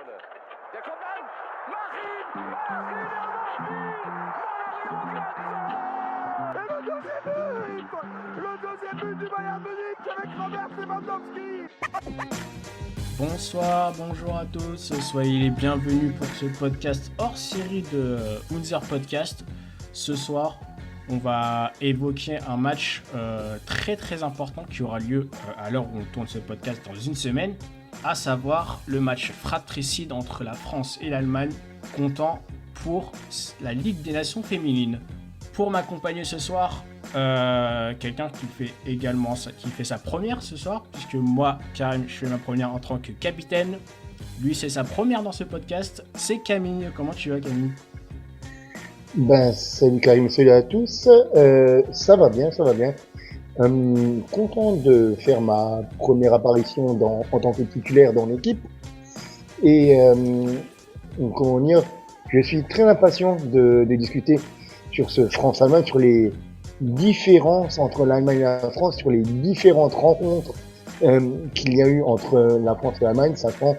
Müller. Der kommt an. Mach ihn! Mach ihn! Er macht ihn! Le deuxième but du Bayern Munich avec Robert Lewandowski. Bonsoir, bonjour à tous, soyez les bienvenus pour ce podcast hors série de Unser Podcast. Ce soir, on va évoquer un match très très important qui aura lieu à l'heure où on tourne ce podcast dans une semaine, à savoir le match fratricide entre la France et l'Allemagne, comptant pour la Ligue des Nations féminines. Pour m'accompagner ce soir, quelqu'un qui fait sa première ce soir, puisque moi, Karim, je fais ma première en tant que capitaine. Lui, c'est sa première dans ce podcast. C'est Camille. Comment tu vas, Camille ? Salut Karim, salut à tous. Ça va bien, ça va bien. Content de faire ma première apparition en tant que titulaire dans l'équipe. Et comment dire, je suis très impatient de discuter sur ce France-Allemagne, sur les différences entre l'Allemagne et la France, sur les différentes rencontres qu'il y a eu entre la France et l'Allemagne, sachant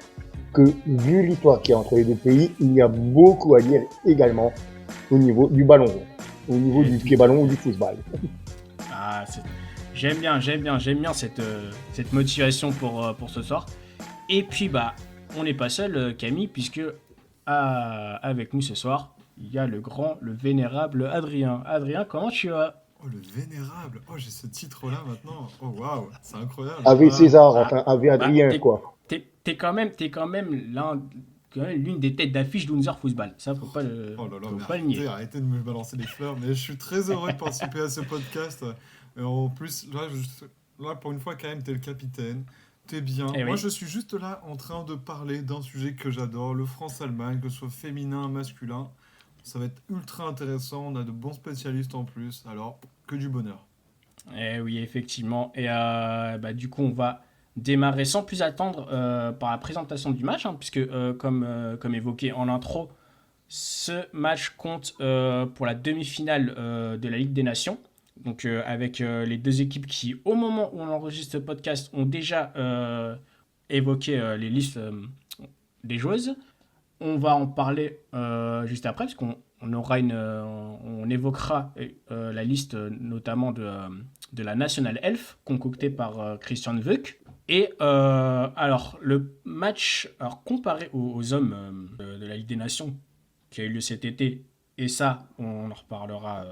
que vu l'histoire qu'il y a entre les deux pays, il y a beaucoup à dire également au niveau du ballon rond, au niveau du pied-ballon ou du football. Ah, j'aime bien cette motivation pour ce soir. Et puis, on n'est pas seul, Camille, puisque avec nous ce soir, il y a le vénérable Adrien. Adrien, comment tu vas ? Oh, le vénérable. Oh, j'ai ce titre-là maintenant. Oh, waouh, c'est incroyable. Ave César, enfin, Ave Adrien, quoi. T'es quand même l'une des têtes d'affiche d'Unser Fußball. Ça, faut pas le nier. Arrêtez de me balancer des fleurs. Mais je suis très heureux de participer à ce podcast. Et en plus, là, pour une fois, quand même, t'es le capitaine. T'es bien. Moi, je suis juste là en train de parler d'un sujet que j'adore, le France-Allemagne, que ce soit féminin, masculin. Ça va être ultra intéressant. On a de bons spécialistes en plus. Alors, que du bonheur. Eh oui, effectivement. Et du coup, on va démarrer sans plus attendre par la présentation du match, puisque comme évoqué en intro, ce match compte pour la demi-finale de la Ligue des Nations. Donc avec les deux équipes qui, au moment où on enregistre ce podcast, ont déjà évoqué les listes des joueuses. On va en parler juste après, parce qu'on évoquera la liste notamment de la National Elf, concoctée par Christian Wöck. Et alors, le match comparé aux hommes de la Ligue des Nations qui a eu lieu cet été, et ça, on en reparlera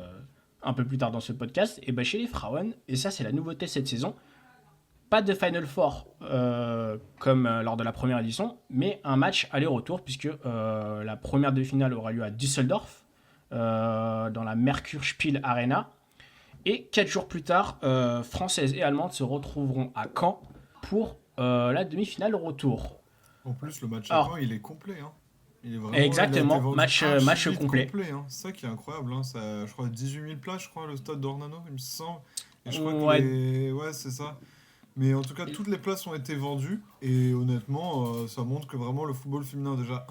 un peu plus tard dans ce podcast, et chez les Frauen, et ça, c'est la nouveauté cette saison, pas de Final Four comme lors de la première édition, mais un match aller-retour, puisque la première demi-finale aura lieu à Düsseldorf, dans la Merkur-Spiel Arena. Et 4 jours plus tard, Françaises et Allemandes se retrouveront à Caen pour la demi-finale retour. En plus, le match à Caen, il est complet. Il est vraiment, exactement, match complet. C'est ça qui est incroyable. Ça, je crois 18 000 places, je crois, le stade d'Ornano, il me semble. Et je crois que c'est ça. Mais en tout cas, toutes les places ont été vendues. Et honnêtement, ça montre que vraiment le football féminin, déjà,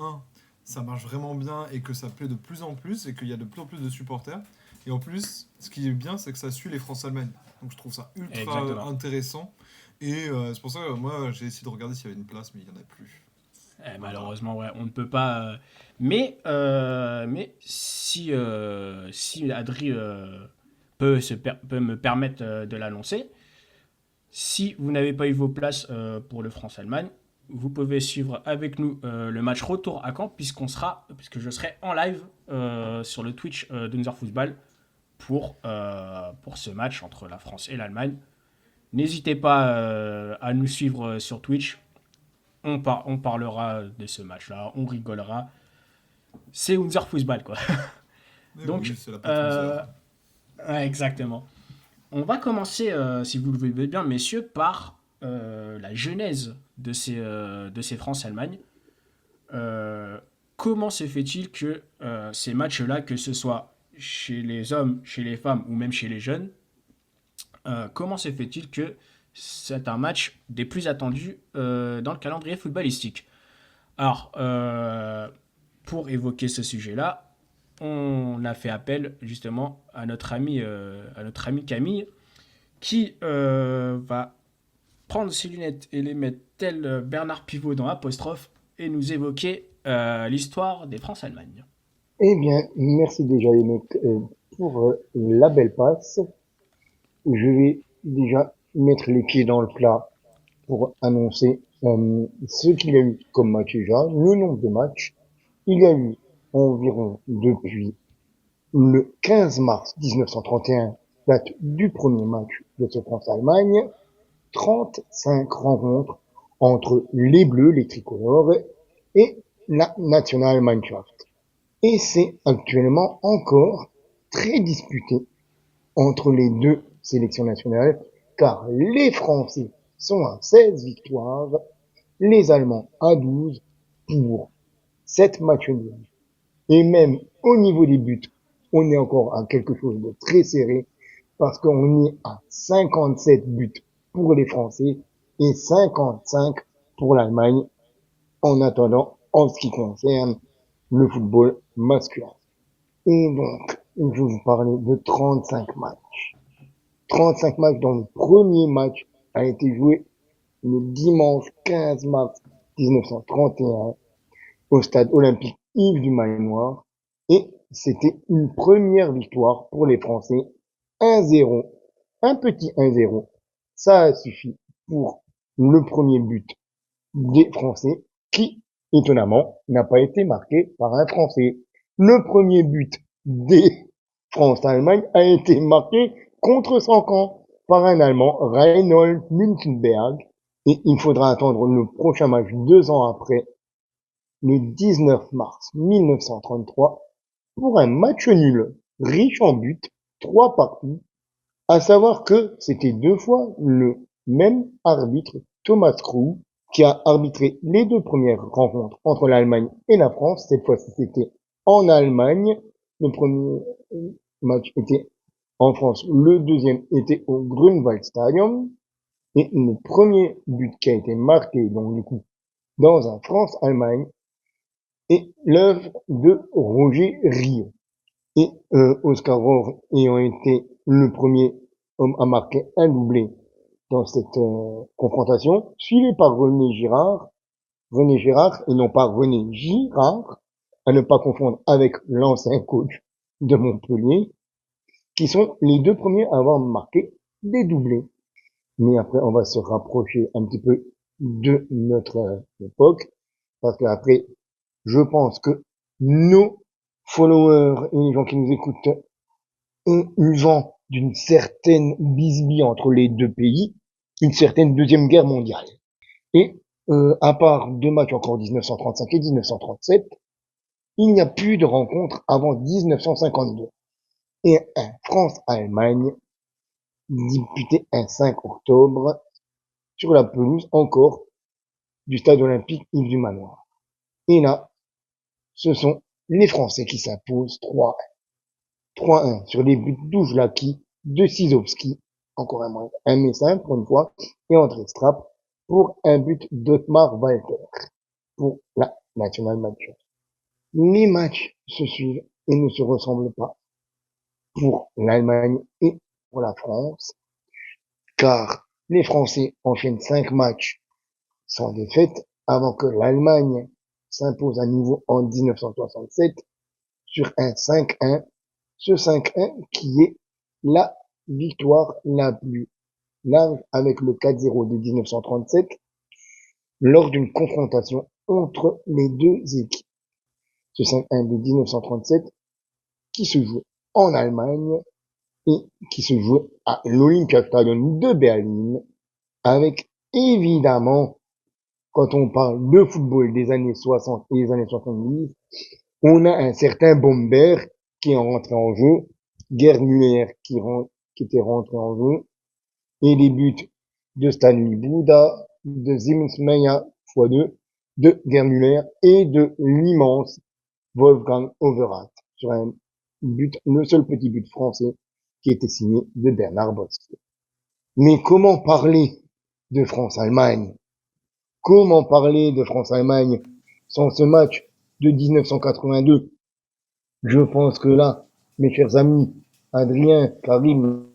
ça marche vraiment bien et que ça plaît de plus en plus et qu'il y a de plus en plus de supporters. Et en plus, ce qui est bien, c'est que ça suit les France-Allemagne. Donc je trouve ça ultra intéressant. Et c'est pour ça que moi, j'ai essayé de regarder s'il y avait une place, mais il n'y en a plus. Malheureusement, on ne peut pas. Mais si Adri peut me permettre de l'annoncer, si vous n'avez pas eu vos places pour le France-Allemagne, vous pouvez suivre avec nous le match retour à Caen, puisque je serai en live sur le Twitch d'Unser Fußball pour ce match entre la France et l'Allemagne. N'hésitez pas à nous suivre sur Twitch. On parlera de ce match-là, on rigolera. C'est Unser Fußball, quoi. Donc, oui, c'est la exactement. On va commencer, si vous le voulez bien, messieurs, par la genèse de ces France-Allemagne. Comment se fait-il que ces matchs-là, que ce soit chez les hommes, chez les femmes ou même chez les jeunes, comment se fait-il que c'est un match des plus attendus dans le calendrier footballistique ? Alors, pour évoquer ce sujet-là, on a fait appel justement à notre ami Camille, qui va prendre ses lunettes et les mettre tel Bernard Pivot dans Apostrophe et nous évoquer l'histoire des France-Allemagne. Eh bien, merci déjà Yannick pour la belle passe. Je vais déjà mettre les pieds dans le plat pour annoncer ce qu'il y a eu comme match déjà, le nombre de matchs. Il y a eu environ depuis le 15 mars 1931, date du premier match de ce France-Allemagne, 35 rencontres entre les Bleus, les tricolores, et la Nationalmannschaft. Et c'est actuellement encore très disputé entre les deux sélections nationales, car les Français sont à 16 victoires, les Allemands à 12 pour 7 matchs nuls. Et même au niveau des buts, on est encore à quelque chose de très serré, parce qu'on est à 57 buts pour les Français et 55 pour l'Allemagne, en attendant, en ce qui concerne le football masculin. Et donc, je vais vous parler de 35 matchs. 35 matchs dont le premier match a été joué le dimanche 15 mars 1931 au stade olympique Yves du Manoir. Et c'était une première victoire pour les Français. 1-0, un petit 1-0. Ça a suffi pour le premier but des Français qui, étonnamment, n'a pas été marqué par un Français. Le premier but des France-Allemagne a été marqué contre son camp par un Allemand, Reinhold Münzenberg. Et il faudra attendre le prochain match 2 ans après, le 19 mars 1933, pour un match nul, riche en buts, 3 partout, à savoir que c'était 2 fois le même arbitre, Thomas Krug, qui a arbitré les 2 premières rencontres entre l'Allemagne et la France. Cette fois-ci, c'était en Allemagne. Le premier match était en France. Le deuxième était au Grünwaldstadion. Et le premier but qui a été marqué, donc du coup, dans un France-Allemagne, est l'œuvre de Roger Rio. Et Oscar Rohr ayant été le premier homme à marquer un doublé dans cette confrontation, suivi par René Girard, et non pas René Girard, à ne pas confondre avec l'ancien coach de Montpellier, qui sont les 2 premiers à avoir marqué des doublés. Mais après, on va se rapprocher un petit peu de notre époque, parce qu'après, je pense que nos followers et les gens qui nous écoutent ont eu vent d'une certaine bisbille entre les 2 pays, une certaine deuxième guerre mondiale. Et à part 2 matchs encore 1935 et 1937, il n'y a plus de rencontre avant 1952. Et un France-Allemagne disputé un 5 octobre sur la pelouse encore du stade olympique Yves du Manoir. Et là, ce sont les Français qui s'imposent 3-1. 3-1 sur les buts d'Oujlaki, de Sizowski, encore un Messin pour une fois, et André Strapp pour un but d'Otmar Walter pour la Nationalmannschaft. Les matchs se suivent et ne se ressemblent pas pour l'Allemagne et pour la France, car les Français enchaînent 5 matchs sans défaite avant que l'Allemagne s'impose à nouveau en 1967 sur un 5-1. Ce 5-1 qui est la victoire la plus large avec le 4-0 de 1937 lors d'une confrontation entre les 2 équipes. Ce 5-1 de 1937 qui se joue en Allemagne et qui se joue à l'Olympiastadion de Berlin avec évidemment, quand on parle de football des années 60 et des années 70, on a un certain Bomber qui est rentré en jeu, Gerd Müller qui était rentré en jeu, et les buts de Stanley Buda, de Zimmensmeyer x2, de Gerd Müller et de l'immense Wolfgang Overath sur un but, le seul petit but français qui était signé de Bernard Bosquier. Mais comment parler de France-Allemagne? Comment parler de France-Allemagne sans ce match de 1982? Je pense que là, mes chers amis, Adrien, Karim,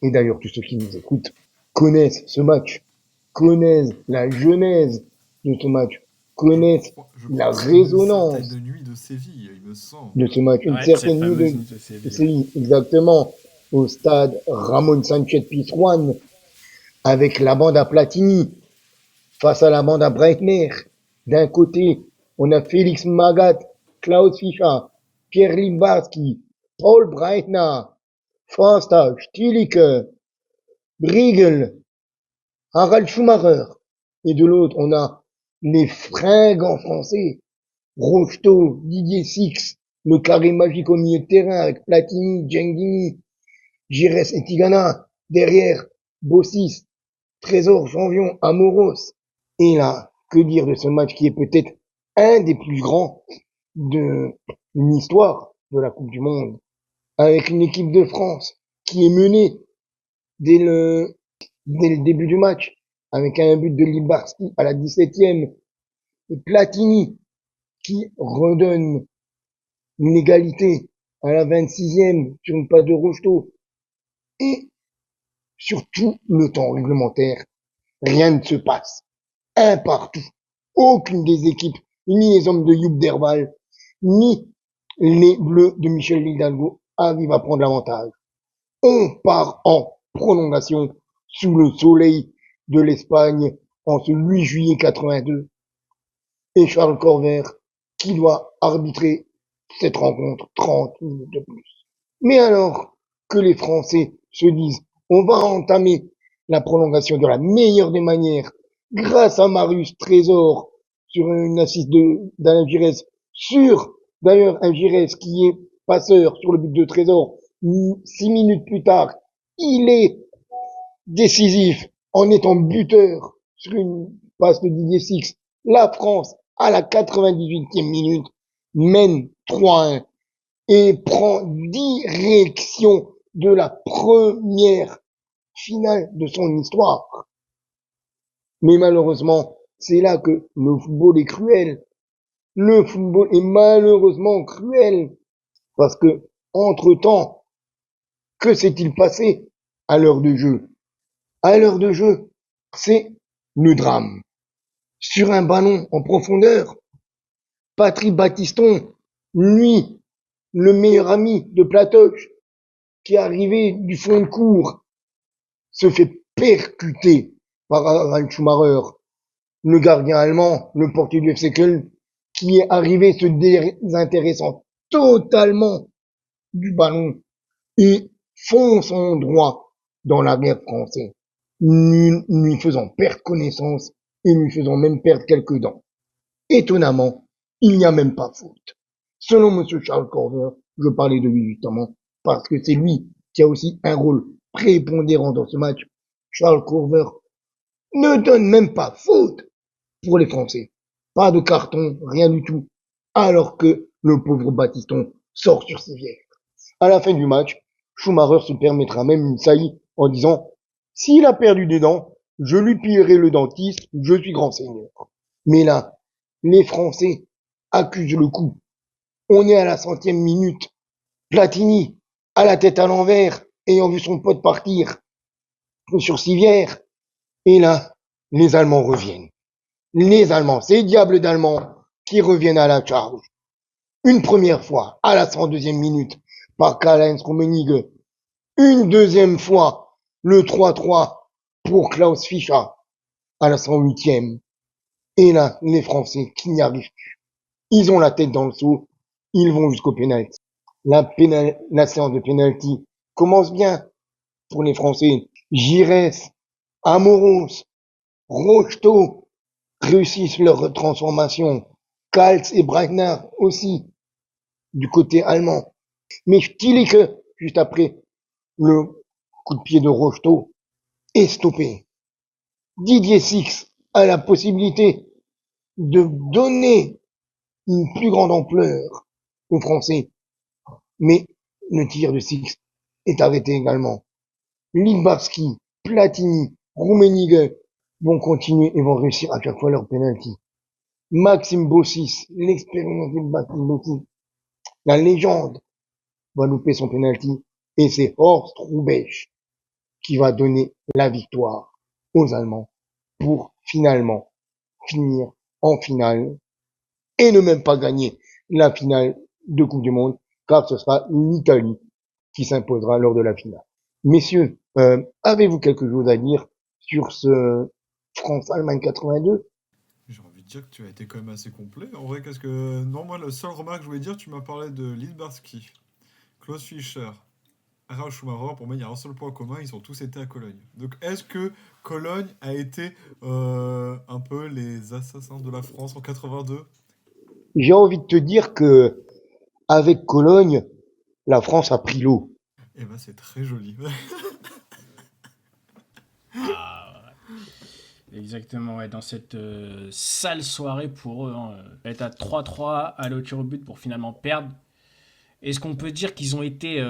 et d'ailleurs tous ceux qui nous écoutent, connaissent ce match, connaissent la genèse de ce match. connaissent Je la crois que c'est une certaine résonance nuit de Séville, il me semble. de ce match, une Ouais, cette certaine nuit fameuse nuit de de Séville. Séville, exactement, au stade Ramon Sanchez Pizjuan, avec la bande à Platini face à la bande à Breitner. D'un côté, on a Félix Magath, Klaus Fischer, Pierre Limbowski, Paul Breitner, Forster, Stielicke, Briegel, Harald Schumacher. Et de l'autre, on a les fringants français, Rocheteau, Didier Six, le carré magique au milieu de terrain avec Platini, Genghini, Giresse et Tigana. Derrière, Bossis, Trésor, Janvion, Amoros. Et là, que dire de ce match qui est peut-être un des plus grands de l'histoire de la Coupe du Monde, avec une équipe de France qui est menée dès le début du match, avec un but de Libarski à la 17e, et Platini qui redonne une égalité à la 26e sur une passe de Rocheteau. Et sur tout le temps réglementaire, rien ne se passe. Un partout. Aucune des équipes, ni les hommes de Youp Derval, ni les Bleus de Michel Hidalgo arrivent à prendre l'avantage. On part en prolongation sous le soleil de l'Espagne en ce 8 juillet 82. Et Charles Corver qui doit arbitrer cette rencontre 30 minutes de plus. Mais alors que les Français se disent on va entamer la prolongation de la meilleure des manières grâce à Marius Trésor sur une assiste d'Alain Giresse sur d'ailleurs un Giresse qui est passeur sur le but de Trésor 6 minutes plus tard il est décisif en étant buteur sur une passe de Didier Six. La France à la 98e minute mène 3-1 et prend direction de la première finale de son histoire. Mais malheureusement, c'est là que le football est cruel. Le football est malheureusement cruel parce que, entre-temps, que s'est-il passé à l'heure de jeu? À l'heure de jeu, c'est le drame. Sur un ballon en profondeur, Patrick Battiston, lui, le meilleur ami de Platoche, qui est arrivé du fond de cour, se fait percuter par Harald Schumacher, le gardien allemand, le portier du FC Köln, qui est arrivé se désintéressant totalement du ballon et fonce en droit dans l'arrière français, lui faisant perdre connaissance et lui faisant même perdre quelques dents. Étonnamment, il n'y a même pas faute. Selon monsieur Charles Corver, je parlais de lui justement, parce que c'est lui qui a aussi un rôle prépondérant dans ce match. Charles Corver ne donne même pas faute pour les Français. Pas de carton, rien du tout. Alors que le pauvre Battiston sort sur civière. À la fin du match, Schumacher se permettra même une saillie en disant « S'il a perdu des dents, je lui pillerai le dentiste, je suis grand seigneur. » Mais là, les Français accusent le coup. On est à la 100e minute. Platini, à la tête à l'envers, ayant vu son pote partir sur civière. Et là, les Allemands reviennent. Les Allemands, ces diables d'Allemands qui reviennent à la charge. Une première fois, à la 102e minute, par Karl-Heinz Rummenigge. Une deuxième fois, le 3-3 pour Klaus Fischer, à la 108e. Et là, les Français qui n'y arrivent plus. Ils ont la tête dans le seau, ils vont jusqu'au pénalty. La séance de pénalty commence bien pour les Français. Giresse, Amoros, Rocheteau réussissent leur transformation. Kals et Breitner aussi, du côté allemand. Mais Stielicke, juste après le coup de pied de Rocheteau, est stoppé. Didier Six a la possibilité de donner une plus grande ampleur aux Français. Mais le tir de Six est arrêté également. Limbowski, Platini, Rummenigge vont continuer et vont réussir à chaque fois leur penalty. Maxime Bossis, l'expérience de Maxime Bossis, la légende, va louper son penalty et c'est Horst Hrubesch qui va donner la victoire aux Allemands pour finalement finir en finale et ne même pas gagner la finale de Coupe du Monde, car ce sera l'Italie qui s'imposera lors de la finale. Messieurs, avez-vous quelque chose à dire sur ce France-Allemagne 82? J'ai envie de dire que tu as été quand même assez complet. En vrai, qu'est-ce que. Non, moi, le seul remarque que je voulais dire, tu m'as parlé de Lidbarski, Klaus Fischer, Ralf Schumacher. Pour moi, il y a un seul point commun, ils ont tous été à Cologne. Donc, est-ce que Cologne a été un peu les assassins de la France en 82? J'ai envie de te dire que avec Cologne, la France a pris l'eau. Eh ben, c'est très joli. Ah, ouais. Exactement, ouais, dans cette sale soirée pour eux, hein, être à 3-3, aller au tir au but pour finalement perdre. Est-ce qu'on peut dire qu'ils ont été,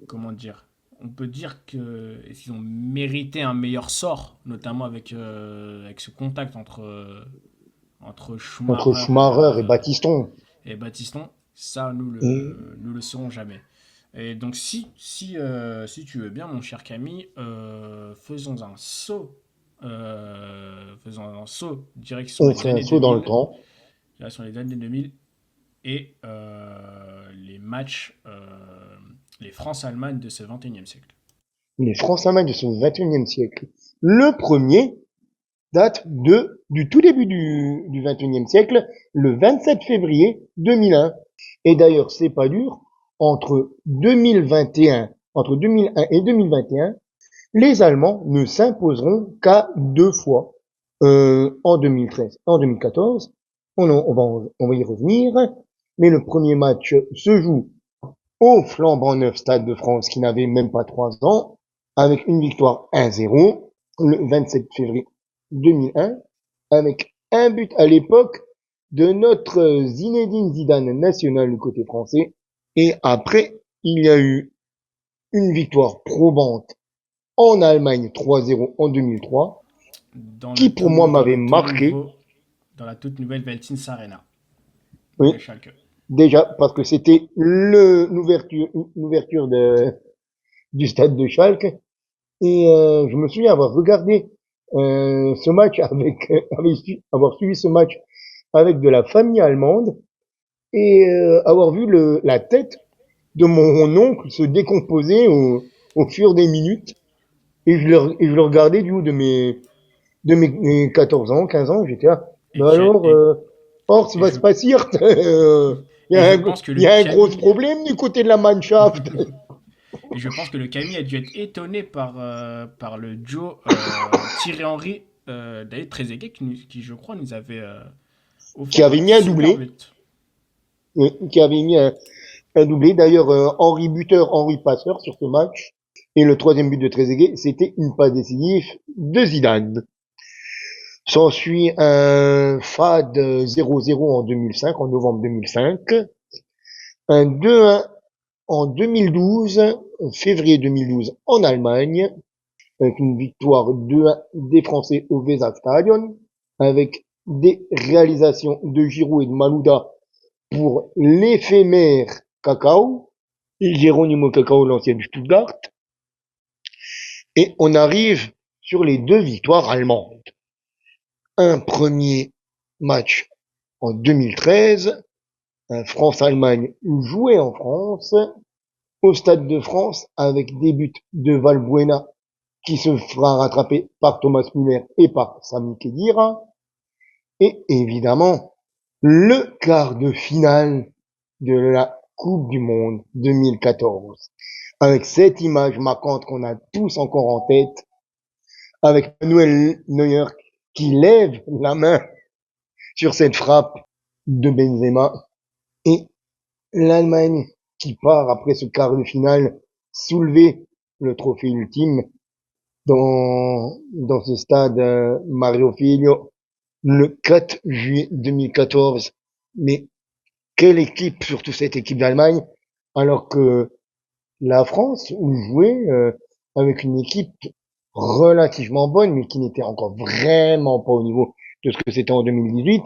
comment dire, on peut dire que est-ce qu'ils ont mérité un meilleur sort, notamment avec ce contact entre Entre Schumacher Schumacher et Battiston. et Battiston. Ça, Et nous le saurons jamais. Et donc, si tu veux bien, mon cher Camille, faisons un saut direction on les fait un années saut dans le 2000, temps. direction les années 2000 et les matchs, les France-Allemagne de ce 21e siècle. Les France-Allemagne de ce 21e siècle. Le premier date du tout début du 21e siècle, le 27 février 2001. Et d'ailleurs, c'est pas dur, entre 2021, entre 2001 et 2021, les Allemands ne s'imposeront qu'à deux fois, en 2013, en 2014. On va y revenir. Mais le premier match se joue au flambant neuf Stade de France qui n'avait même pas 3 ans, avec une victoire 1-0 le 27 février 2001, avec un but à l'époque de notre Zinedine Zidane national du côté français. Et après, il y a eu une victoire probante en Allemagne 3-0 en 2003, qui pour moi m'avait marqué. Dans la toute nouvelle Veltins Arena Oui, de Schalke. déjà parce que c'était l'ouverture du stade de Schalke. Et je me souviens avoir regardé ce match avoir suivi ce match avec de la famille allemande et avoir vu la tête de mon oncle se décomposer au fur des minutes. Et je le regardais du haut de mes 14 ans, 15 ans, j'étais là. Et, Mais alors, Horst, et was je, passiert? et je pense que Il le y a un gros Camille problème du côté de la Mannschaft. Et je pense que le Camille a dû être étonné par le duo Thierry Henry, David Trezeguet, qui, je crois, nous avait Qui offert avait un mis un super doublé. but. Qui avait mis un doublé. D'ailleurs, Henri buteur, Henri passeur sur ce match. Et le troisième but de Trezeguet, c'était une passe décisive de Zidane. S'ensuit un fade 0-0 en 2005, en novembre 2005. Un 2-1 en 2012, février 2012 en Allemagne, avec une victoire 2-1 des Français au Weserstadion, avec des réalisations de Giroud et de Malouda pour l'éphémère Cacao, et Geronimo Cacao, l'ancien du Stuttgart. Et on arrive sur les deux victoires allemandes. Un premier match en 2013, un France-Allemagne joué en France, au Stade de France, avec des buts de Valbuena qui se fera rattraper par Thomas Müller et par Sami Khedira. Et évidemment, le quart de finale de la Coupe du Monde 2014. Avec cette image marquante qu'on a tous encore en tête, avec Manuel Neuer qui lève la main sur cette frappe de Benzema et l'Allemagne qui part après ce quart de finale soulever le trophée ultime dans ce stade Mario Filho le 4 juillet 2014. Mais quelle équipe, surtout cette équipe d'Allemagne, alors que la France jouait avec une équipe relativement bonne, mais qui n'était encore vraiment pas au niveau de ce que c'était en 2018,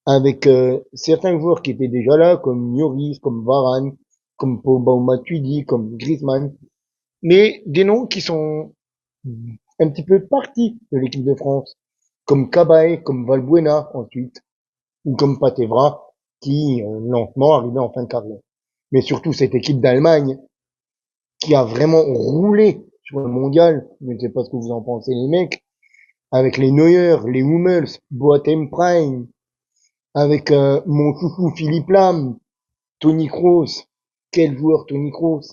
avec certains joueurs qui étaient déjà là, comme Lloris, comme Varane, comme Pogba ou Matuidi, comme Griezmann, mais des noms qui sont un petit peu partis de l'équipe de France. comme Cabaye, comme Valbuena ensuite, ou comme Patevra, qui lentement arrivait en fin de carrière. Mais surtout cette équipe d'Allemagne qui a vraiment roulé sur le mondial, je ne sais pas ce que vous en pensez les mecs, avec les Neuer, les Hummels, Boateng Prime, avec mon chouchou Philippe Lam, Toni Kroos, quel joueur Toni Kroos,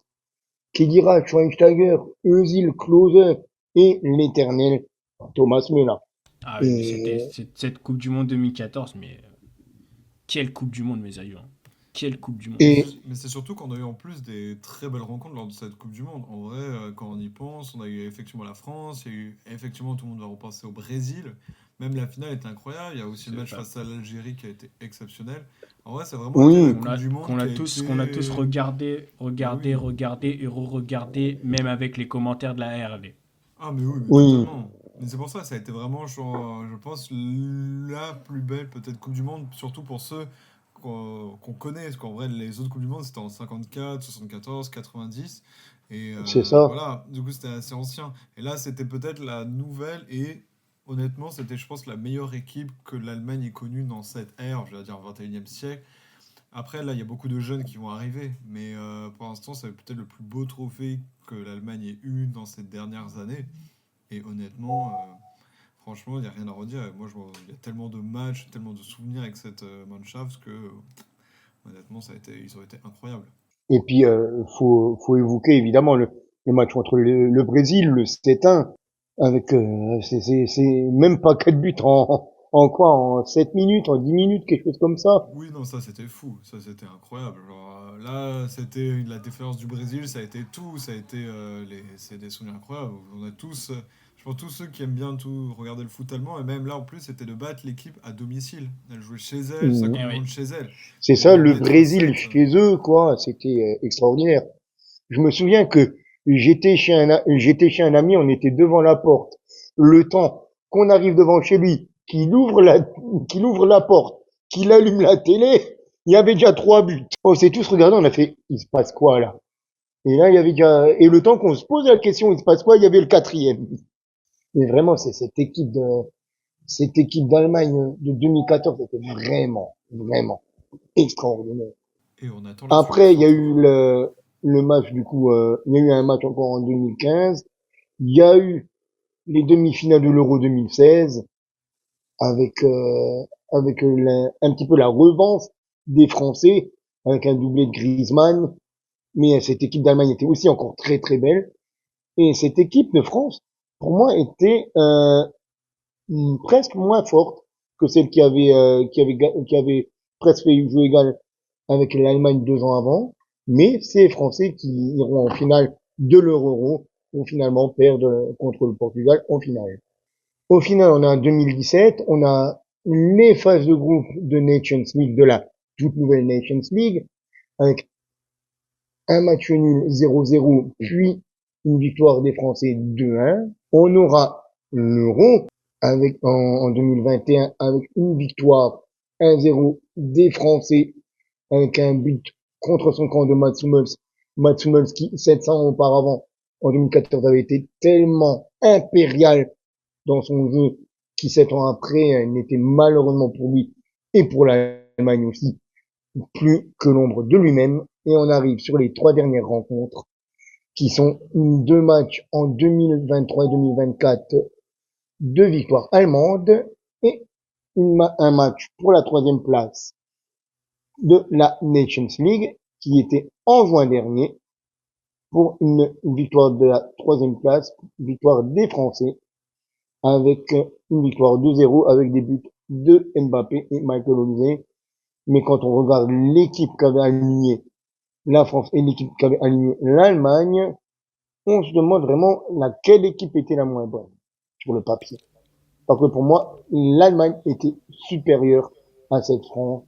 Khedira, Schweinsteiger, Özil, Klose et l'éternel Thomas Müller. Ah oui, mais Et cette Coupe du Monde 2014, mais quelle Coupe du Monde, mes amis. Hein. Quelle Coupe du Monde. et Mais c'est surtout qu'on a eu en plus des très belles rencontres lors de cette Coupe du Monde. En vrai, quand on y pense, on a eu effectivement la France, il y a eu effectivement tout le monde va repenser au Brésil. Même la finale était incroyable. Il y a aussi le C'est match pas... face à l'Algérie qui a été exceptionnel. En vrai, ça a vraiment été la oui, Coupe du Monde qui a été. Qu'on a tous regardé, Mais oui. regardé et re-regardé, même avec les commentaires de la RD. Ah, mais oui, mais oui, totalement. Mais c'est pour ça, ça a été vraiment, je pense, la plus belle peut-être Coupe du Monde, surtout pour ceux qu'on connaît. Parce qu'en vrai, les autres Coupes du Monde, c'était en 54, 74, 90. Et c'est ça. voilà, du coup, c'était assez ancien. Et là, c'était peut-être la nouvelle. Et honnêtement, c'était, je pense, la meilleure équipe que l'Allemagne ait connue dans cette ère, je vais dire 21e siècle. Après, là, il y a beaucoup de jeunes qui vont arriver. Mais pour l'instant, c'est peut-être le plus beau trophée que l'Allemagne ait eu dans ces dernières années. Et honnêtement, franchement, il n'y a rien à redire. Et moi, il y a tellement de matchs, tellement de souvenirs avec cette Mannschaft que, honnêtement, ils ont été incroyables. Et puis, faut évoquer évidemment le match contre le Brésil, le 7-1, avec, c'est même pas 4 buts en quoi, en 7 minutes, en 10 minutes, quelque chose comme ça. Oui, non, ça c'était fou, ça c'était incroyable. Genre, là, c'était la défense du Brésil, ça a été tout, ça a été c'est des souvenirs incroyables. On a tous, je pense tous ceux qui aiment bien tout regarder le foot allemand, et même là en plus, c'était de battre l'équipe à domicile. Elle jouait chez elle, sa Mm. Eh Coupe du oui. Monde chez elle, C'est et ça, en le mettre un Brésil 7. chez eux, quoi, c'était extraordinaire. Je me souviens que j'étais chez un ami, on était devant la porte. Le temps qu'on arrive devant chez lui, qu'il ouvre la porte, qu'il allume la télé, il y avait déjà 3 buts. On s'est tous regardés, on a fait, il se passe quoi là? Et là, il y avait déjà, et le temps qu'on se pose la question, il se passe quoi? Il y avait le quatrième. Et vraiment, c'est cette équipe d'Allemagne de 2014, c'était vraiment extraordinaire. Et on attend la suite Après, il y a surtout. eu le match, du coup, il y a eu un match encore en 2015. Il y a eu les demi-finales de l'Euro 2016 avec, un petit peu la revanche des Français avec un doublé de Griezmann. Mais cette équipe d'Allemagne était aussi encore très belle. Et cette équipe de France, pour moi, était presque moins forte que celle qui avait presque fait jeu égal avec l'Allemagne 2 ans avant. Mais c'est les Français qui iront en finale de l'Euro ou finalement perdre contre le Portugal en finale. Au final, on a 2017, on a les phases de groupe de Nations League, de la toute nouvelle Nations League, avec un match nul 0-0, puis une victoire des Français 2-1. On aura l'Euro en 2021 avec une victoire 1-0 des Français avec un but contre son camp de Mats Hummels. Mats Hummels qui, 700 ans auparavant, en 2014, avait été tellement impérial dans son jeu qui, 7 ans après, n'était malheureusement pour lui et pour l'Allemagne aussi plus que l'ombre de lui-même. Et on arrive sur les 3 dernières rencontres qui sont 2 matchs en 2023 et 2024, 2 victoires allemandes et un match pour la 3e place de la Nations League qui était en juin dernier pour une victoire de la 3e place, victoire des Français avec une victoire 2-0 avec des buts de Mbappé et Michael Olise. Mais quand on regarde l'équipe qu'avait aligné la France et l'équipe qu'avait aligné l'Allemagne, on se demande vraiment laquelle équipe était la moins bonne sur le papier. Parce que pour moi, l'Allemagne était supérieure à cette France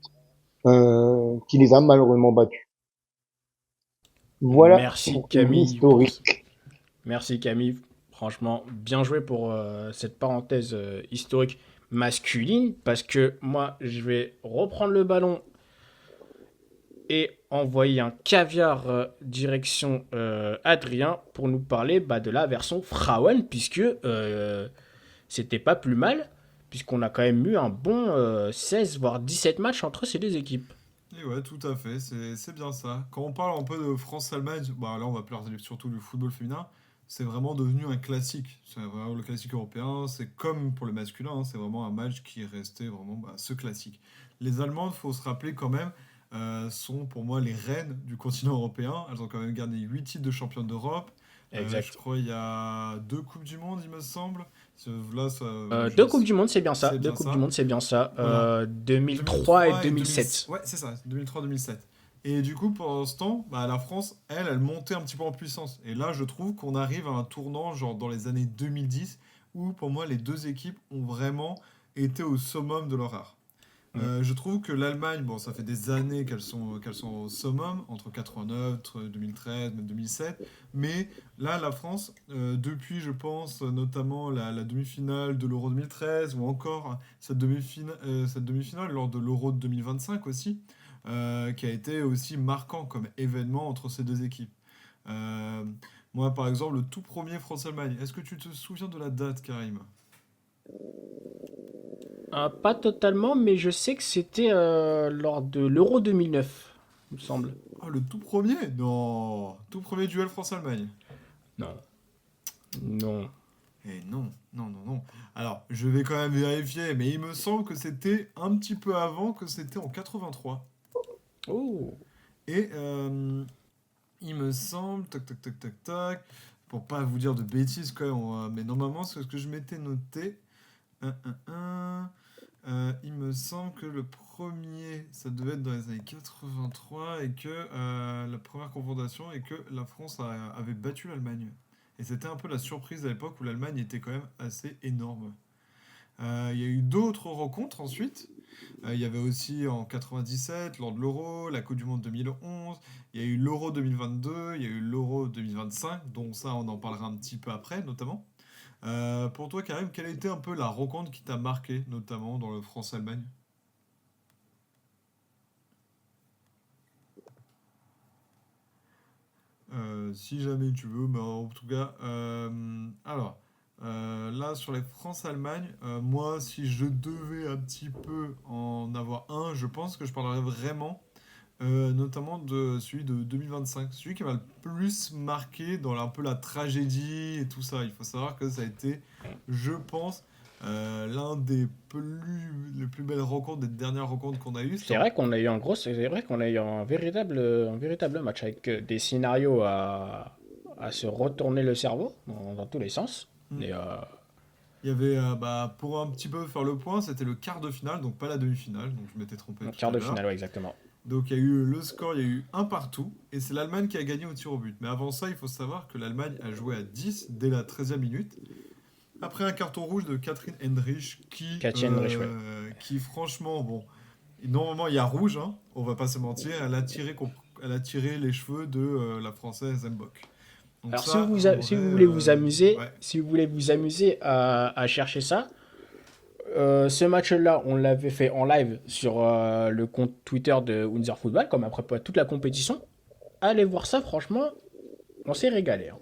qui les a malheureusement battus. Voilà Merci pour Camille l'historique. Merci Camille. Franchement, bien joué pour cette parenthèse historique masculine. Parce que moi, je vais reprendre le ballon et envoyer un caviar direction Adrien pour nous parler de la version Frauen. Puisque c'était pas plus mal. puisqu'on a quand même eu un bon 16, voire 17 matchs entre ces deux équipes. Et ouais, tout à fait, c'est bien ça. Quand on parle un peu de France-Allemagne, bah là on va parler surtout du football féminin, c'est vraiment devenu un classique. C'est vraiment le classique européen, c'est comme pour le masculin, hein, c'est vraiment un match qui est resté vraiment ce classique. Les Allemandes, faut se rappeler quand même, sont pour moi les reines du continent européen. Elles ont quand même gagné 8 titres de championne d'Europe. Je Exact. crois il y a 2 Coupes du Monde, il me semble. Là, ça, Deux Coupes du Monde, c'est bien ça. c'est Deux bien Coupes du ça. Monde, c'est bien ça. Voilà. 2003 et 2003 et 2007. 2007. Ouais, c'est ça, 2003-2007. Et du coup, pendant ce temps, bah, la France, elle montait un petit peu en puissance. Et là, je trouve qu'on arrive à un tournant, genre dans les années 2010, où pour moi, les deux équipes ont vraiment été au summum de leur art. Mm. Je trouve que l'Allemagne, bon, ça fait des années qu'elles sont au summum, entre 89, 2013, même 2007. Mais là, la France, depuis, je pense, notamment la demi-finale de l'Euro 2013, ou encore cette demi-finale lors de l'Euro 2025 aussi, qui a été aussi marquant comme événement entre ces deux équipes. Euh, Moi, par exemple, le tout premier France-Allemagne, est-ce que tu te souviens de la date, Karim? Pas totalement, mais je sais que c'était lors de l'Euro 2009, il me semble. Ah, le tout premier? Non, tout premier duel France-Allemagne. Non. Non. Eh non, non, non, non. Alors, je vais quand même vérifier, mais il me semble que c'était un petit peu avant, que c'était en 83. Oh. Et il me semble, tac, tac, tac, tac, tac, pour pas vous dire de bêtises quand même, mais normalement, c'est ce que je m'étais noté. Un, un. Il me semble que le premier, ça devait être dans les années 83 et que la première confrontation et que la France avait battu l'Allemagne. Et c'était un peu la surprise à l'époque où l'Allemagne était quand même assez énorme. Il y a eu d'autres rencontres ensuite. Il y avait aussi en 97, lors de l'Euro, la Coupe du Monde 2011. Il y a eu l'Euro 2022, il y a eu l'Euro 2025, donc ça on en parlera un petit peu après notamment. Pour toi, Karim, quelle a été un peu la rencontre qui t'a marqué, notamment dans le France-Allemagne? Si jamais tu veux, mais en tout cas, alors, là sur les France-Allemagne, moi, si je devais un petit peu en avoir un, je pense que je parlerais vraiment, notamment de celui de 2025, celui qui m'a le plus marqué dans un peu la tragédie et tout ça. Il faut savoir que ça a été, je pense, l'un des les plus belles rencontres, des dernières rencontres qu'on a eues. C'est vrai qu'on a eu c'est vrai qu'on a eu un véritable match avec des scénarios à se retourner le cerveau dans tous les sens. Hmm. Et Il y avait, bah, pour un petit peu faire le point, c'était le quart de finale, donc pas la demi-finale, donc je m'étais trompé un tout quart à de l'heure. finale, ouais, exactement. Donc il y a eu le score, il y a eu un partout, et c'est l'Allemagne qui a gagné au tir au but. Mais avant ça, il faut savoir que l'Allemagne a joué à 10 dès la 13e minute, après un carton rouge de Catherine Hendrich, Katia Henrich, ouais. qui franchement, bon, normalement il y a rouge, hein, on va pas se mentir, elle a tiré les cheveux de la française Mbok. Donc Alors ça, en si vrai, vous voulez vous amuser, ouais. si vous voulez vous amuser à chercher ça, ce match-là, on l'avait fait en live sur le compte Twitter de Windsor Football, comme après toute la compétition. Allez voir ça, franchement, on s'est régalé, hein.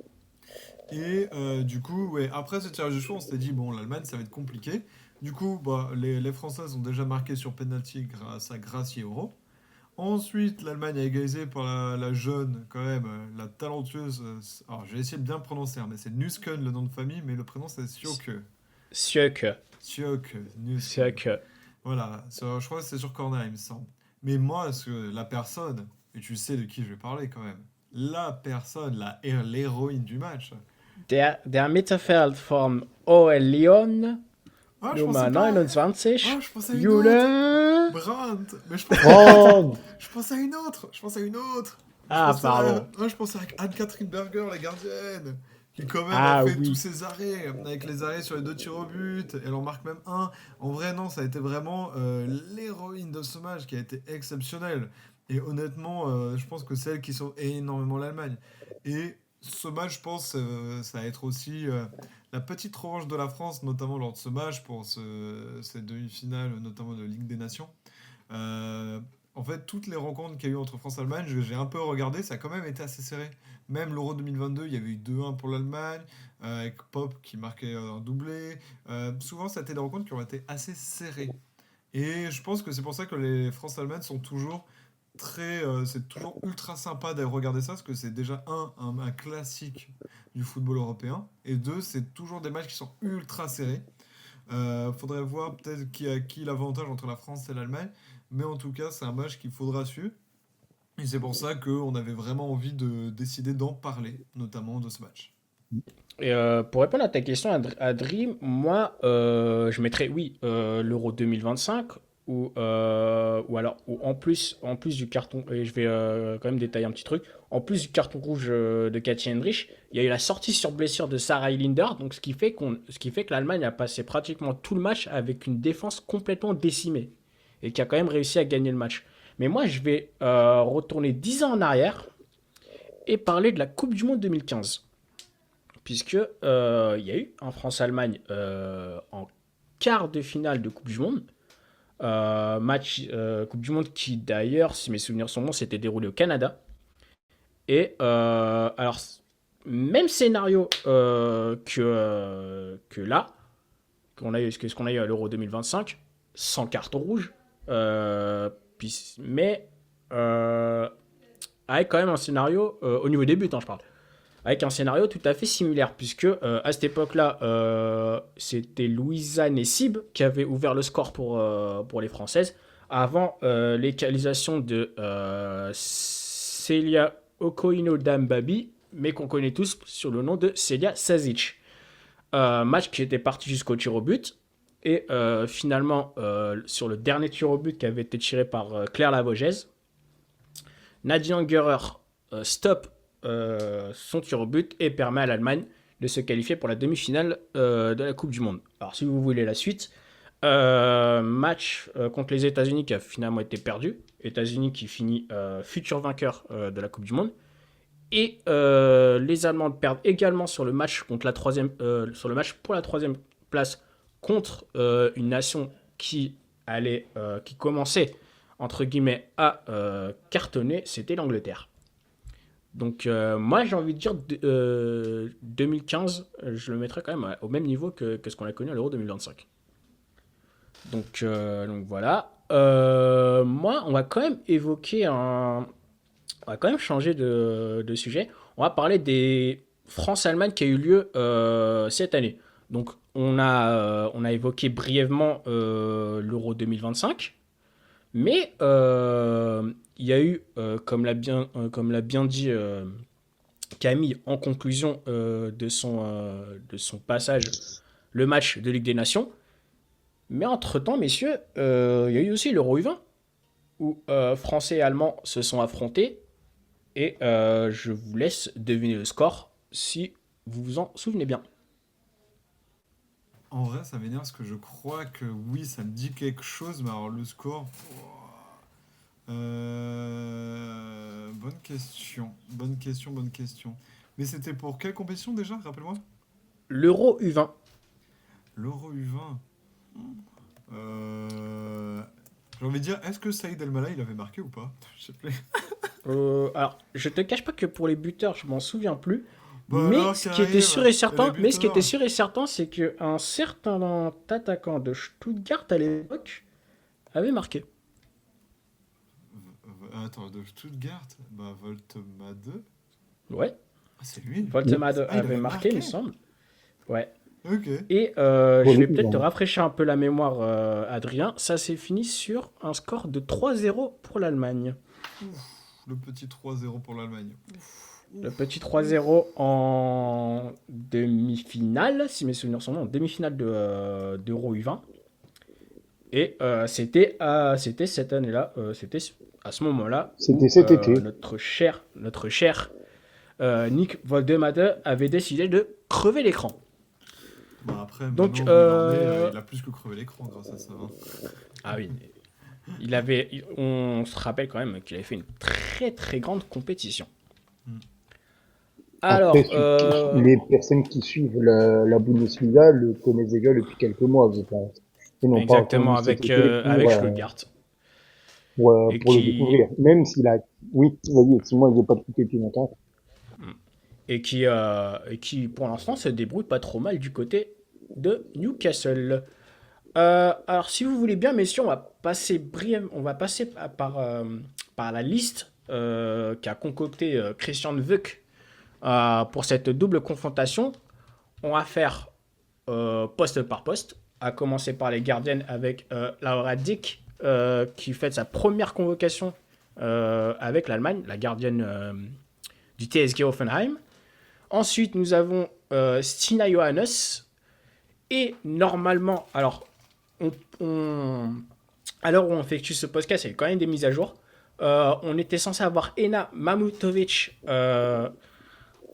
Et du coup, ouais, après ce tirage de choix, on s'était dit, bon, l'Allemagne, ça va être compliqué. Du coup, bah, les Françaises ont déjà marqué sur penalty grâce à Gracie Euro. Ensuite, l'Allemagne a égalisé par la jeune, quand même, la talentueuse. Alors, je vais essayer de bien prononcer, hein, mais c'est Nusken le nom de famille, mais le prénom c'est Sjoke. Sjöke. Sjoke, Nusken. Sjöke. Voilà, je crois que c'est sur corner, il me semble. Mais moi, la personne, et tu sais de qui je vais parler quand même, la personne, l'héroïne du match. Der Mittelfeld vom OL Lyon, Ah, je Nummer pensais pas. 29, Ah, je pensais à une autre. Jule. Brandt. Mais je pensais, Grande. je pensais à une autre. Je pensais à une autre. Ah, pardon. Je pensais à Anne-Catherine Berger, la gardienne, qui quand même a Ah fait tous oui. ses arrêts, avec les arrêts sur les 2 tirs au but. Elle en marque même un. En vrai, non, ça a été vraiment l'héroïne de ce match qui a été exceptionnelle. Et honnêtement, je pense que c'est elle qui sauve énormément l'Allemagne. Et ce match, je pense, ça va être aussi la petite revanche de la France, notamment lors de ce match, pour cette demi-finale, notamment de Ligue des Nations. Euh, En en fait, toutes les rencontres qu'il y a eu entre France et Allemagne, j'ai un peu regardé, ça a quand même été assez serré. Même l'Euro 2022, il y avait eu 2-1 pour l'Allemagne, avec Pop qui marquait un doublé. Souvent, ça a été des rencontres qui ont été assez serrées. Et je pense que c'est pour ça que les France-Allemagne sont toujours c'est toujours ultra sympa de regarder ça, parce que c'est déjà un classique du football européen, et deux, c'est toujours des matchs qui sont ultra serrés. Faudrait voir peut-être qui a qui l'avantage entre la France et l'Allemagne, mais en tout cas, c'est un match qu'il faudra suivre. Et c'est pour ça qu'on avait vraiment envie de décider d'en parler, notamment de ce match. Et pour répondre à ta question, Adri, moi, je mettrais, oui, l'Euro 2025, ou alors, ou en plus du carton, et je vais quand même détailler un petit truc, en plus du carton rouge de Katy Hendrich, il y a eu la sortie sur blessure de Sarah Linder, donc ce qui fait que l'Allemagne a passé pratiquement tout le match avec une défense complètement décimée, et qui a quand même réussi à gagner le match. Mais moi, je vais retourner 10 ans en arrière et parler de la Coupe du Monde 2015. Puisque il y a eu un France-Allemagne en quart de finale de Coupe du Monde. Match Coupe du Monde qui, d'ailleurs, si mes souvenirs sont bons, s'était déroulé au Canada. Et alors, même scénario que là, ce qu'on a eu à l'Euro 2025, sans carton rouge. Mais avec quand même un scénario, au niveau des buts, hein, je parle, avec un scénario tout à fait similaire, puisque à cette époque-là, c'était Louisa Nessib qui avait ouvert le score pour les Françaises, avant l'égalisation de Celia Okoino Dambabi, mais qu'on connaît tous sur le nom de Celia Sazic. Match qui était parti jusqu'au tir au but, et finalement, sur le dernier tir au but qui avait été tiré par Claire Lavogez, Nadine Angerer stoppe son tir au but et permet à l'Allemagne de se qualifier pour la demi-finale de la Coupe du Monde. Alors si vous voulez la suite, match contre les États-Unis qui a finalement été perdu. États-Unis qui finit futur vainqueur de la Coupe du Monde. Et les Allemands perdent également sur le match pour la troisième place contre une nation qui commençait entre guillemets à cartonner, c'était l'Angleterre. Donc moi j'ai envie de dire 2015, je le mettrais quand même au même niveau que ce qu'on a connu à l'Euro 2025. Donc voilà. Moi on va quand même on va quand même changer de sujet. On va parler des France-Allemagne qui a eu lieu cette année. Donc on a évoqué brièvement l'Euro 2025. Mais il y a eu, comme l'a bien dit Camille en conclusion de son passage, le match de Ligue des Nations. Mais entre-temps, messieurs, il y a eu aussi l'Euro U20, où Français et Allemands se sont affrontés. Et je vous laisse deviner le score, si vous vous en souvenez bien. En vrai, ça m'énerve parce que je crois que oui, ça me dit quelque chose, mais alors le score. Bonne question. Bonne question. Mais c'était pour quelle compétition déjà? Rappelle-moi. L'Euro U20. L'Euro U20. J'ai envie de dire, est-ce que Saïd El-Mallah il avait marqué ou pas? Je sais plus. Alors, je te cache pas que pour les buteurs, je m'en souviens plus. Bah Mais alors, ce qui était sûr et certain, c'est qu'un certain attaquant de Stuttgart à l'époque avait marqué. Attends, de Stuttgart, bah Voltemade. Ouais, Ah, c'est lui. Voltemade Ah, il avait marqué, il me semble. Ouais. Ok. Et je vais peut-être te rafraîchir un peu la mémoire, Adrien. Ça s'est fini sur un score de 3-0 pour l'Allemagne. Le petit 3-0 pour l'Allemagne. Le petit 3-0 en demi-finale, si mes souvenirs sont bons, en demi-finale d'Euro U20. Et c'était cette année-là, c'était à ce moment-là. C'était cet été. Notre cher Nick Voldemade avait décidé de crever l'écran. Bah après, donc, il a plus que crevé l'écran grâce à ça. Hein. Ah oui, on se rappelle quand même qu'il avait fait une très très grande compétition. Alors, après, les personnes qui suivent la Bundesliga le connaissent déjà depuis quelques mois, je pense. Exactement, avec Stuttgart. pour et le découvrir. Même s'il a... Oui, vas-y, si moi, je n'ai pas écouté depuis longtemps. Et qui, pour l'instant, se débrouille pas trop mal du côté de Newcastle. Alors, si vous voulez bien, messieurs, on va passer par la liste qu'a concocté Christian Vuk pour cette double confrontation. On va faire poste par poste, à commencer par les gardiennes avec Laura Dick, qui fait sa première convocation avec l'Allemagne, la gardienne du TSG Hoffenheim. Ensuite, nous avons Stina Johannes. Et normalement, alors, à l'heure où on effectue ce podcast, il y a quand même des mises à jour. On était censé avoir Ena Mamutovic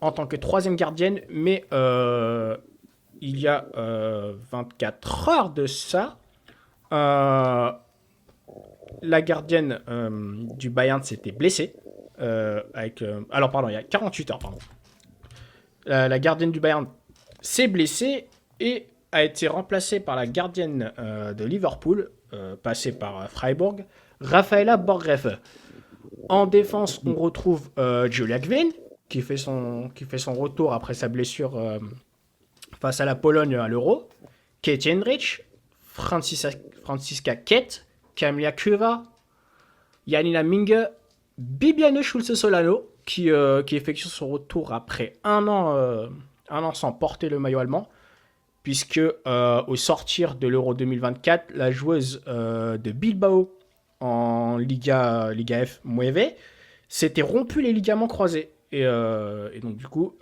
en tant que troisième gardienne, mais il y a 24 heures de ça, la gardienne du Bayern s'était blessée. Alors, pardon, il y a 48 heures, pardon. La gardienne du Bayern s'est blessée et a été remplacée par la gardienne de Liverpool, passée par Freiburg, Rafaela Borgrefe. En défense, on retrouve Julia Gwyn, qui fait son retour après sa blessure face à la Pologne à l'Euro. Kate Henrich, Franziska Kett, Kamila Kuva, Janina Minge, Bibiane Schulze-Solano, qui effectue son retour après un an sans porter le maillot allemand, puisque au sortir de l'Euro 2024, la joueuse de Bilbao en Liga F Mueve s'était rompu les ligaments croisés. Et donc du coup,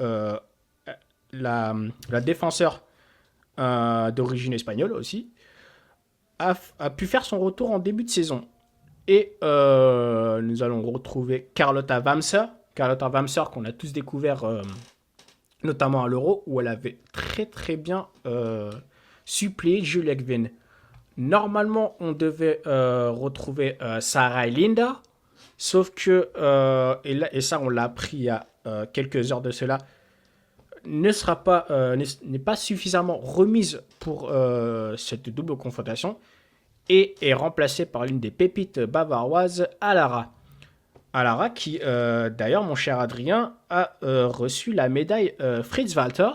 la défenseur d'origine espagnole aussi a pu faire son retour en début de saison. Et nous allons retrouver Carlotta Wamser qu'on a tous découvert notamment à l'Euro, où elle avait très très bien suppléé Julia Gwyn. Normalement, on devait retrouver Sarah Linda, sauf que, et ça on l'a appris il y a quelques heures de cela, n'est pas suffisamment remise pour cette double confrontation et est remplacée par l'une des pépites bavaroises, Alara. Alara qui, d'ailleurs, mon cher Adrien, a reçu la médaille Fritz Walter.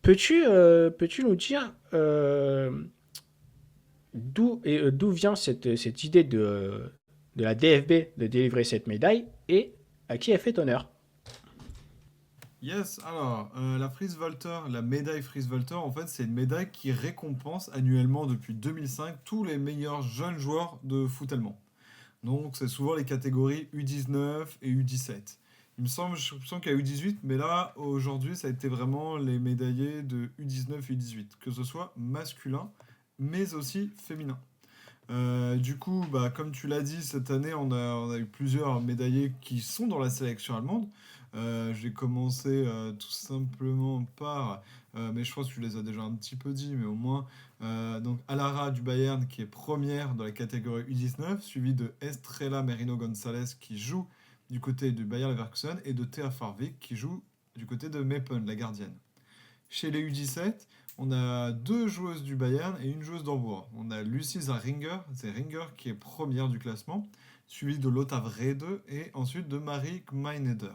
Peux-tu nous dire d'où vient cette idée de la DFB de délivrer cette médaille et à qui elle fait honneur? Yes, alors, la Fritz Walter, la médaille Fritz Walter, en fait, c'est une médaille qui récompense annuellement depuis 2005 tous les meilleurs jeunes joueurs de foot allemand. Donc, c'est souvent les catégories U19 et U17. Il me semble qu'il y a U18, mais là, aujourd'hui, ça a été vraiment les médaillés de U19 et U18, que ce soit masculin, mais aussi féminin. Du coup, comme tu l'as dit, cette année, on a eu plusieurs médaillés qui sont dans la sélection allemande. J'ai commencé tout simplement par, mais je pense que tu les as déjà un petit peu dit, mais au moins, donc Alara du Bayern qui est première dans la catégorie U19, suivie de Estrella Merino González qui joue du côté du Bayer Leverkusen et de Thea Farvik qui joue du côté de Meppen, la gardienne. Chez les U17, on a 2 joueuses du Bayern et une joueuse d'Hambourg. On a Lucie Zeringer qui est première du classement, suivie de Lotta Wrede et ensuite de Marie Gmeineder.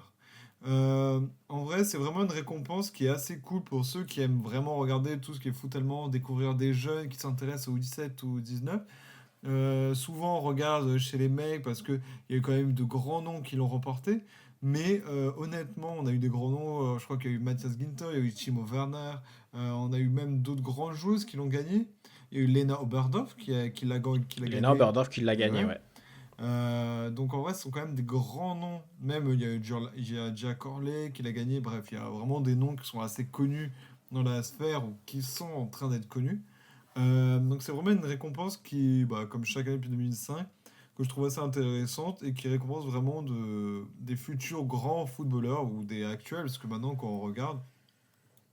En vrai, c'est vraiment une récompense qui est assez cool pour ceux qui aiment vraiment regarder tout ce qui est foot allemand, découvrir des jeunes qui s'intéressent au 17 ou au 19. Souvent, on regarde chez les mecs parce qu'il y a eu quand même de grands noms qui l'ont remporté. Mais honnêtement, on a eu des grands noms. Je crois qu'il y a eu Matthias Ginter, il y a eu Timo Werner. On a eu même d'autres grandes joueuses qui l'ont gagné. Il y a eu Lena Oberdorf qui l'a gagné. Lena Oberdorf qui l'a gagné, ouais. Donc en vrai, ce sont quand même des grands noms. Même il y a Jack Corley qui l'a gagné. Bref, il y a vraiment des noms qui sont assez connus dans la sphère ou qui sont en train d'être connus. Donc c'est vraiment une récompense qui, comme chaque année depuis 2005, que je trouve assez intéressante et qui récompense vraiment des futurs grands footballeurs ou des actuels, parce que maintenant quand on regarde,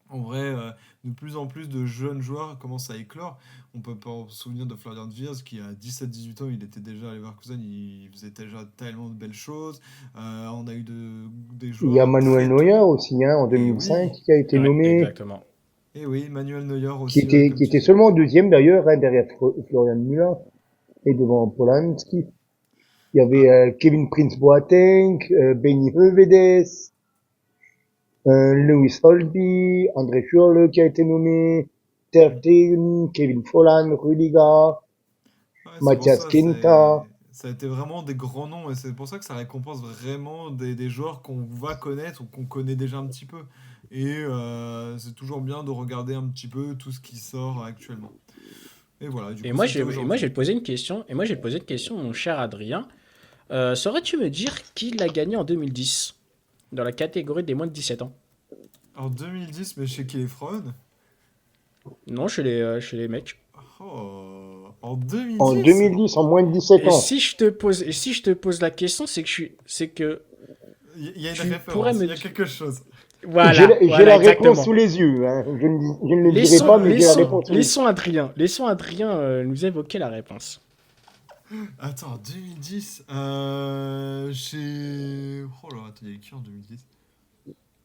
en vrai, de plus en plus de jeunes joueurs commencent à éclore. On peut pas se souvenir de Florian Wirtz qui à 17-18 ans, il était déjà à Leverkusen, il faisait déjà tellement de belles choses. On a eu des joueurs... Il y a Manuel Neuer aussi, en 2005, qui a été nommé. Exactement. Et oui, Manuel Neuer aussi. Qui était seulement deuxième d'ailleurs, derrière Florian Müller et devant Polanski. Il y avait Kevin Prince Boateng, Benny Hövedes, Lewis Holtby, André Schürrle qui a été nommé, Ter Stegen, Kevin Volland, Rüdiger, Ouais, c'est pour Matthias ça, Ginter. ça a été vraiment des grands noms et c'est pour ça que ça récompense vraiment des joueurs qu'on va connaître ou qu'on connaît déjà un petit peu. Et c'est toujours bien de regarder un petit peu tout ce qui sort actuellement. Et voilà, du Et coup, moi, c'était je vais aujourd'hui. te poser une question. Et moi, je vais te poser une question, mon cher Adrien. Saurais-tu me dire qui l'a gagné en 2010 dans la catégorie des moins de 17 ans? En 2010, mais chez Killefron. Non, chez les mecs. Oh, en En 2010? 2010, en moins de 17 ans. Et si je te pose la question, c'est que Il y a une tu pourrais référence, me il y a dire. quelque chose. J'ai Voilà, la réponse sous exactement. les yeux. Hein. Je ne le dirai pas, mais j'ai la réponse sous les yeux. Laissons Adrien nous évoquer la réponse. Attends, 2010, chez... Oh là, attends, il y a qui en 2010?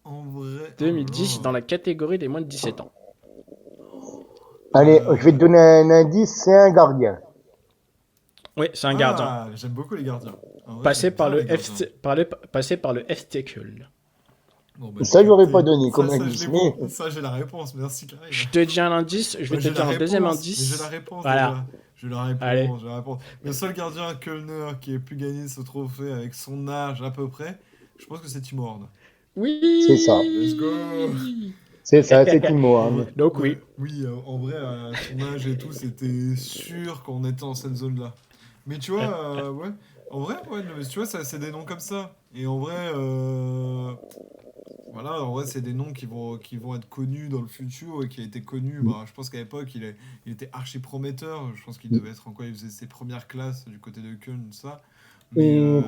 En vrai, oh là 2010 dans là. la catégorie des moins de 17 ans. Allez, je vais te Euh, donner un indice, c'est un gardien. Oui, c'est un gardien. Ah, j'aime beaucoup les gardiens. En vrai, j'aime bien les gardiens. Passé par le FC Köln. Bon, bah, j'ai Ça, j'aurais pas capté. donné comme Ça, je indice, l'ai mais beau. Ça, j'ai la réponse. Merci, Karim. Je te dis un indice, je vais Ouais, te j'ai la dire un deuxième réponse. Mais j'ai la indice. réponse Voilà, déjà. J'ai la allez. réponse, j'ai la réponse. Le seul gardien Kölner qui ait pu gagner ce trophée avec son âge à peu près, je pense que c'est Timo Horn. c'est ça. Let's go! Oui. C'est ça, c'est Timo En vrai, Horn. Donc ouais, oui. oui, en vrai, à son âge et tout, c'était sûr qu'on était en cette zone-là. Mais tu vois, ouais, en vrai, ouais, non, mais tu vois, ça, c'est des noms comme ça. Et en vrai, voilà, en vrai, c'est des noms qui vont être connus dans le futur et qui a été connu. Bah, je pense qu'à l'époque, il était archi prometteur. Je pense qu'il devait être en quoi il faisait ses premières classes du côté de Köln, tout ça. Mais Et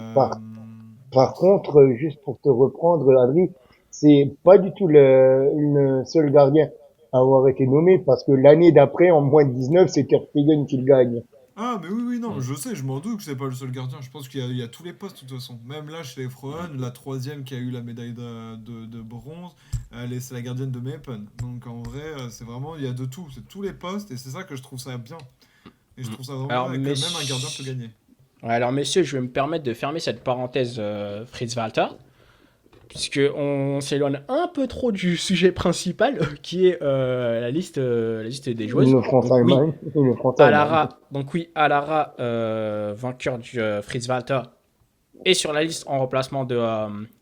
par contre, juste pour te reprendre, Adri, c'est pas du tout le seul gardien à avoir été nommé parce que l'année d'après, en moins de 19, c'est Ter Stegen qui le gagne. ah, mais oui, oui, non, mais je sais, je m'en doute que c'est pas le seul gardien. Je pense qu'il y a tous les postes, de toute façon. Même là, chez les Frauen, la troisième qui a eu la médaille de bronze, c'est la gardienne de Meppen. Donc en vrai, c'est vraiment, il y a de tout. C'est tous les postes et c'est ça que je trouve ça bien. Et je trouve ça vraiment Alors, bien que même un gardien peut gagner. messieurs, je vais me permettre de fermer cette parenthèse Fritz Walter, puisque on s'éloigne un peu trop du sujet principal, qui est la liste des joueuses. Le France-Allemagne. Le France-Allemagne. Alara, vainqueur du Fritz Walter, est sur la liste en remplacement de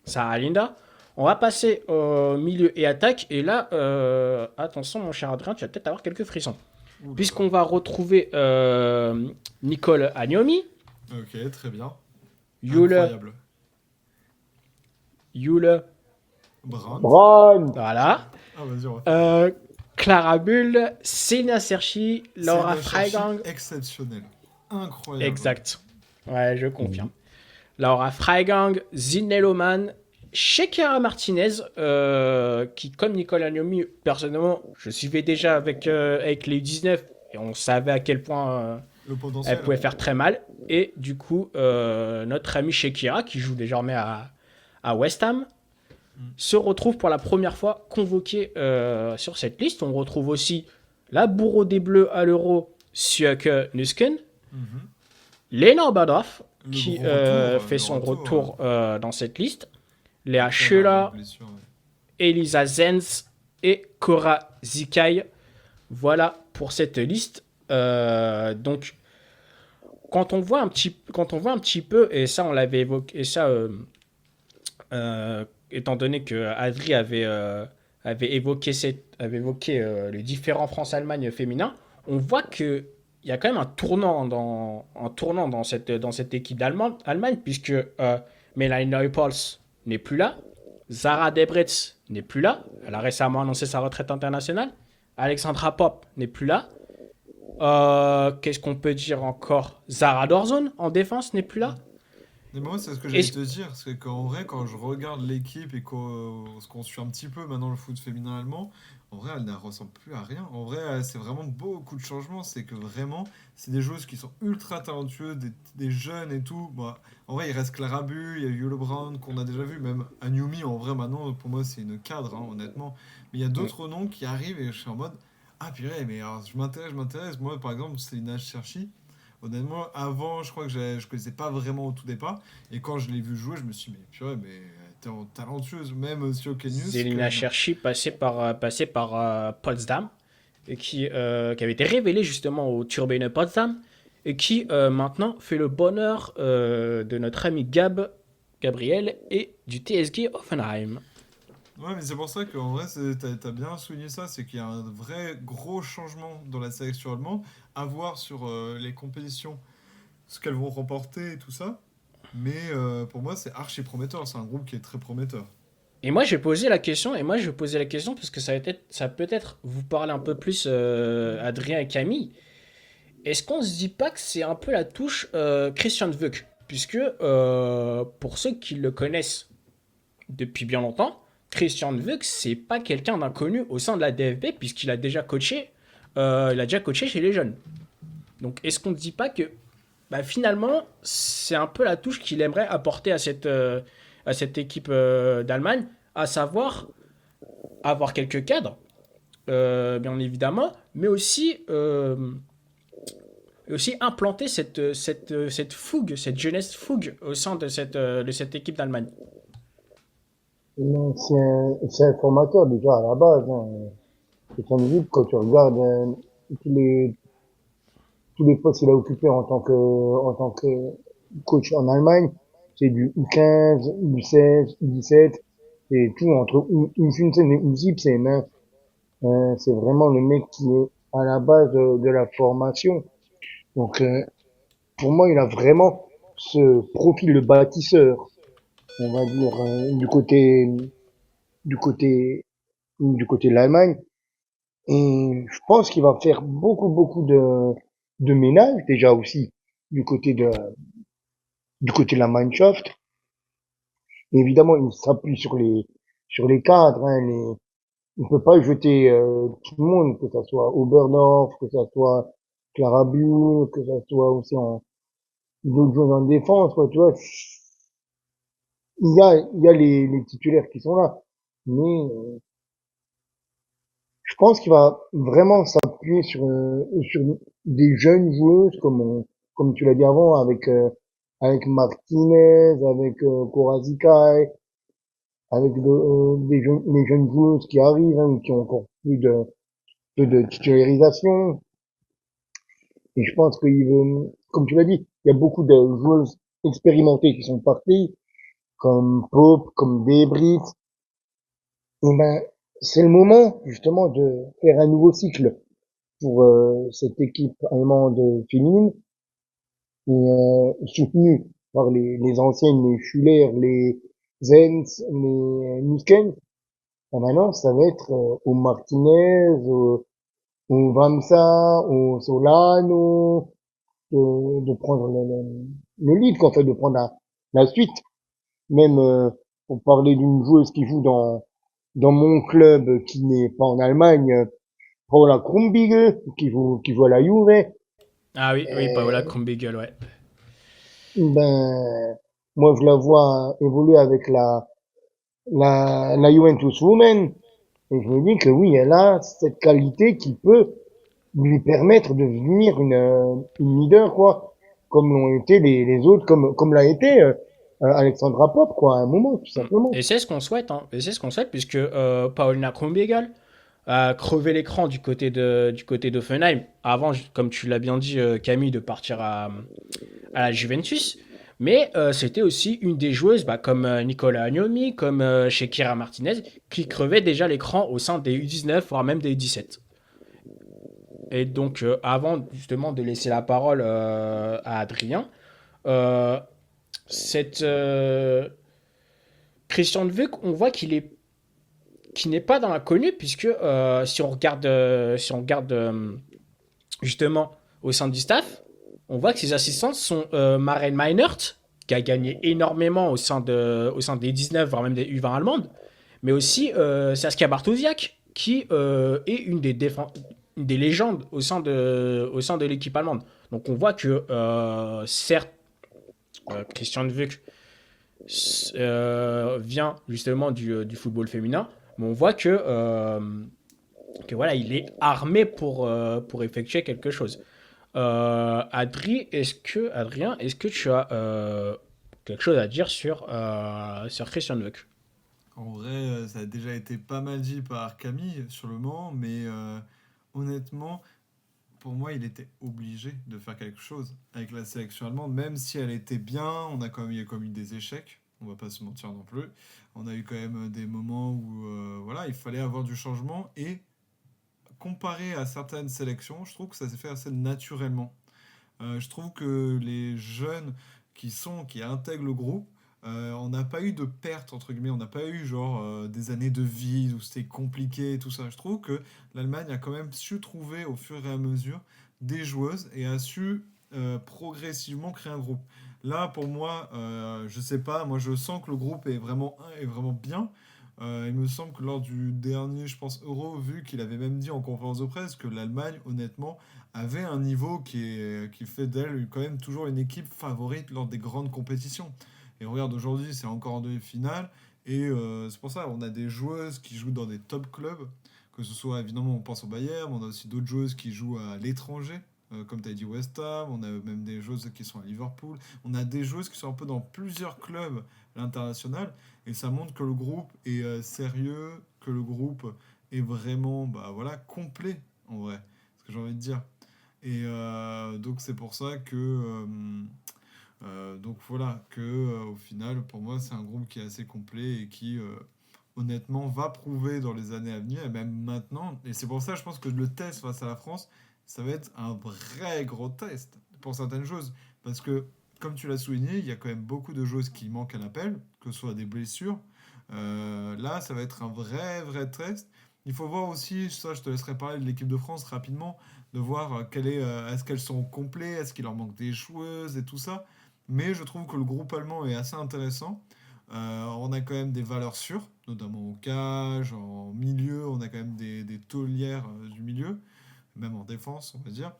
Sarah Linda. On va passer au milieu et attaque. Et là, attention, mon cher Adrien, tu vas peut-être avoir quelques frissons. Ouh là là. Puisqu'on va retrouver Nicole Agnomi, Ok, très bien. Yule, Incroyable. Yule, Brandt. Braun, voilà, Ah, vas-y, on va. Clara Bull, Sena Serchi, C'est Laura une cherchie Freigang. exceptionnelle. Incroyable. Exact. Ouais, je confirme. Laura Freigang, Zineloman, Shekera Martinez, qui, comme Nicole Agnomi, personnellement, je suivais déjà avec les U19 et on savait à quel point Le elle potentiel. pouvait faire très mal. Et du coup, notre ami Shekera, qui joue désormais à West Ham, se retrouve pour la première fois convoqué sur cette liste. On retrouve aussi la bourreau des Bleus à l'Euro, Sjöke Nusken, Mhm. Lena Obadorf, Le qui gros retour, fait le son retour, retour dans cette liste, Léa après la Schüller, blessure, ouais. Elisa Zenz et Cora Zikai. Voilà pour cette liste. Donc, quand on voit un petit peu, et ça on l'avait évoqué, et ça, étant donné que Adri avait évoqué les différents France-Allemagne féminins, on voit que il y a quand même un tournant dans cette équipe d'Allemagne, puisque Melanie Neupolz n'est plus là, Zara Debretz n'est plus là, elle a récemment annoncé sa retraite internationale, Alexandra Popp n'est plus là, qu'est-ce qu'on peut dire encore, Zara Dorzon en défense n'est plus là. Mais moi, c'est ce que j'allais Est-ce- te dire, c'est qu'en vrai, quand je regarde l'équipe et ce qu'on suit un petit peu maintenant le foot féminin allemand, en vrai, elle ne ressemble plus à rien. En vrai, c'est vraiment beaucoup de changements. C'est que vraiment, c'est des joueuses qui sont ultra talentueuses, des jeunes et tout. Bah, en vrai, il reste Clara Bull, il y a Yule Brown qu'on a déjà vu, même Anyoumi, en vrai, maintenant, pour moi, c'est une cadre, hein, honnêtement. Mais il y a d'autres noms qui arrivent et je suis en mode, ah purée, mais alors, je m'intéresse. Moi, par exemple, c'est une Cherchi. honnêtement, avant, je crois que je connaissais pas vraiment au tout départ. Et quand je l'ai vu jouer, je me suis dit, mais purée, mais t'es talentueuse, même Siokenius, Zelina que... Cherchi passé par Potsdam, et qui avait été révélé justement au Turbine Potsdam, et qui maintenant fait le bonheur de notre ami Gabriel, et du TSG Hoffenheim. Ouais, mais c'est pour ça qu'en vrai, t'as bien souligné ça, c'est qu'il y a un vrai gros changement dans la sélection allemande, à voir sur les compétitions, ce qu'elles vont remporter et tout ça. Mais pour moi, c'est archi prometteur, c'est un groupe qui est très prometteur. Et moi, je vais poser la question parce que ça peut-être vous parler un peu plus, Adrien et Camille. Est-ce qu'on se dit pas que c'est un peu la touche Christian Vuk? Puisque, pour ceux qui le connaissent depuis bien longtemps, Christian Vuk, c'est pas quelqu'un d'inconnu au sein de la DFB, puisqu'il a déjà coaché, chez les jeunes. Donc, est-ce qu'on ne dit pas que, bah, finalement, c'est un peu la touche qu'il aimerait apporter à cette équipe d'Allemagne, à savoir avoir quelques cadres, bien évidemment, mais aussi implanter cette fougue, cette jeunesse fougue au sein de cette équipe d'Allemagne. Non, c'est un formateur déjà à la base. Hein. C'est son équipe, quand tu regardes tous les, tous les postes qu'il a occupés en tant que coach en Allemagne, c'est du U15, U16, U17, c'est tout entre U15 et U10, c'est neuf. C'est vraiment le mec qui est à la base de la formation. Donc, pour moi, il a vraiment ce profil de bâtisseur, on va dire, du côté, du côté de l'Allemagne. Et je pense qu'il va faire beaucoup, beaucoup de ménage, déjà aussi, du côté de, du côté de la Mannschaft. Et évidemment, il s'appuie sur les cadres, hein, il peut pas jeter, tout le monde, que ça soit Oberdorf, que ça soit Clara Buhl, que ça soit aussi d'autres joueurs en défense, quoi, tu vois. Il y a les titulaires qui sont là. Mais, je pense qu'il va vraiment s'appuyer sur des jeunes joueuses comme tu l'as dit avant avec Martinez, avec Korazikai, avec les jeunes joueuses qui arrivent, hein, qui ont encore peu de titularisation. Et je pense qu'il veut, comme tu l'as dit, il y a beaucoup de joueuses expérimentées qui sont parties, comme Pope, comme Debris. Et ben, c'est le moment justement de faire un nouveau cycle pour cette équipe allemande féminine, et soutenue par les anciennes, les Schuller, les Zenz, les Nuskens. Et maintenant, ça va être au Martinez, au Vamsa, au Solano, de prendre le lead, quoi, en fait, de prendre la suite. Même pour parler d'une joueuse qui joue dans mon club qui n'est pas en Allemagne, Paula Krumbigel, qui joue à la Juve. Ah oui, oui, Paola Euh, Krumbigel, ouais. Ben, moi, je la vois évoluer avec la Juventus Women, et je me dis que oui, elle a cette qualité qui peut lui permettre de devenir une leader, quoi, comme l'ont été les autres, comme l'a été Alexandra Pop, quoi, à un moment, tout simplement. Et c'est ce qu'on souhaite, hein. Et c'est ce qu'on souhaite, puisque Paulina Krumbigel a crevé l'écran du côté d'Offenheim, avant, comme tu l'as bien dit, Camille, de partir à la Juventus. Mais c'était aussi une des joueuses, bah, comme Nicolas Agnomi, comme Shekira Martinez, qui crevaient déjà l'écran au sein des U19, voire même des U17. Et donc, avant justement de laisser la parole à Adrien, euh, cette Christian Dvuk, on voit qu'il n'est pas dans l'inconnu, puisque si on regarde justement au sein du staff, on voit que ses assistantes sont Maren Meinert, qui a gagné énormément au sein des 19, voire même des U20 allemandes, mais aussi Saskia Bartosiak, qui est une des légendes au sein de l'équipe allemande. Donc on voit que, certes, Christian Vuk vient justement du football féminin, mais on voit que voilà, il est armé pour effectuer quelque chose. Adrien, est-ce que tu as quelque chose à dire sur Christian Luck? En vrai, ça a déjà été pas mal dit par Camille sur le moment, mais honnêtement, pour moi, il était obligé de faire quelque chose avec la sélection allemande, même si elle était bien. Il y a quand même eu des échecs, on va pas se mentir non plus. On a eu quand même des moments où voilà, il fallait avoir du changement et comparé à certaines sélections, je trouve que ça s'est fait assez naturellement. Je trouve que les jeunes qui intègrent le groupe, on n'a pas eu de perte, entre guillemets, on n'a pas eu genre des années de vide où c'était compliqué et tout ça. Je trouve que l'Allemagne a quand même su trouver au fur et à mesure des joueuses et a su progressivement créer un groupe. Là, pour moi, je sais pas, moi je sens que le groupe est vraiment bien. Il me semble que lors du dernier, je pense, Euro, vu qu'il avait même dit en conférence de presse que l'Allemagne, honnêtement, avait un niveau qui fait d'elle quand même toujours une équipe favorite lors des grandes compétitions. Et regarde, aujourd'hui, c'est encore en demi-finale. Et c'est pour ça, on a des joueuses qui jouent dans des top clubs, que ce soit évidemment, on pense au Bayern, mais on a aussi d'autres joueuses qui jouent à l'étranger, comme tu as dit West Ham, on a même des joueuses qui sont à Liverpool. On a des joueuses qui sont un peu dans plusieurs clubs à l'international. Et ça montre que le groupe est sérieux, que le groupe est vraiment bah, voilà, complet, en vrai. C'est ce que j'ai envie de dire. Et donc c'est pour ça que donc voilà que au final pour moi c'est un groupe qui est assez complet et qui honnêtement va prouver dans les années à venir et même maintenant. Et c'est pour ça je pense que le test face à la France ça va être un vrai gros test pour certaines choses parce que comme tu l'as souligné il y a quand même beaucoup de choses qui manquent à l'appel que ce soit des blessures. Là ça va être un vrai test. Il faut voir aussi, ça je te laisserai parler de l'équipe de France rapidement, de voir est-ce qu'elles sont complètes, est-ce qu'il leur manque des joueuses et tout ça. Mais je trouve que le groupe allemand est assez intéressant. On a quand même des valeurs sûres, notamment au cage, en milieu, on a quand même des taulières du milieu, même en défense, on va dire.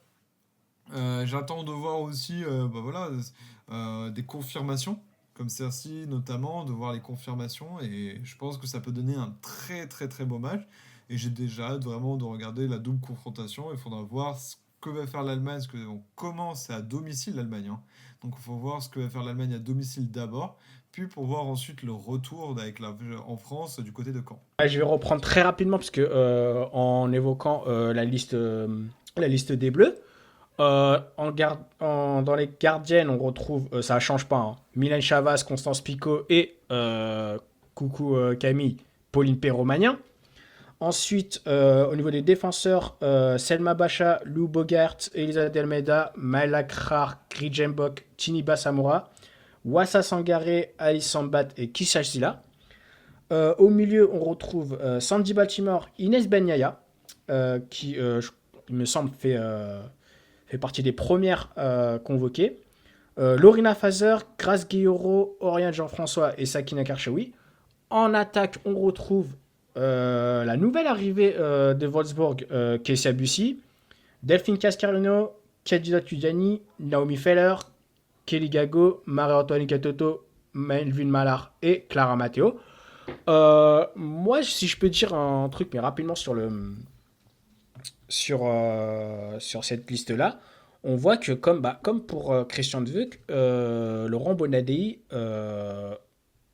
J'attends de voir aussi bah voilà, des confirmations, comme celle-ci notamment, de voir les confirmations, et je pense que ça peut donner un très beau match. Et j'ai déjà hâte vraiment de regarder la double confrontation. Il faudra voir ce que va faire l'Allemagne, parce qu'on commence à domicile l'Allemagne, hein. Donc il faut voir ce que va faire l'Allemagne à domicile d'abord, puis pour voir ensuite le retour en France du côté de Caen. Je vais reprendre très rapidement, puisque en évoquant la liste des Bleus, dans les gardiennes, on retrouve, ça ne change pas, hein, Milan Chavas, Constance Picault et coucou Camille, Pauline Perromagnin. Ensuite, au niveau des défenseurs, Selma Bacha, Lou Bogart, Elisa Delmeda, Maëla Krar, Grijenbok, Tiniba Samora, Wassa Sangaré, Alice Sambat et Kisha Silla. Au milieu, on retrouve Sandy Baltimore, Inès Benyaya, qui, il me semble, fait partie des premières convoquées. Lorina Fazer, Grace Guilloro, Oriane Jean-François et Sakina Karchaoui. En attaque, on retrouve la nouvelle arrivée de Wolfsburg, Kessia Bussi, Delphine Cascarino, Khadija Tudjani, Naomi Feller, Kelly Gago, Marie-Antoine Katoto, Melvin Mallard et Clara Matteo. Moi, si je peux dire un truc, mais rapidement sur cette liste-là, on voit que comme pour Christian Dvuk, Laurent Bonadei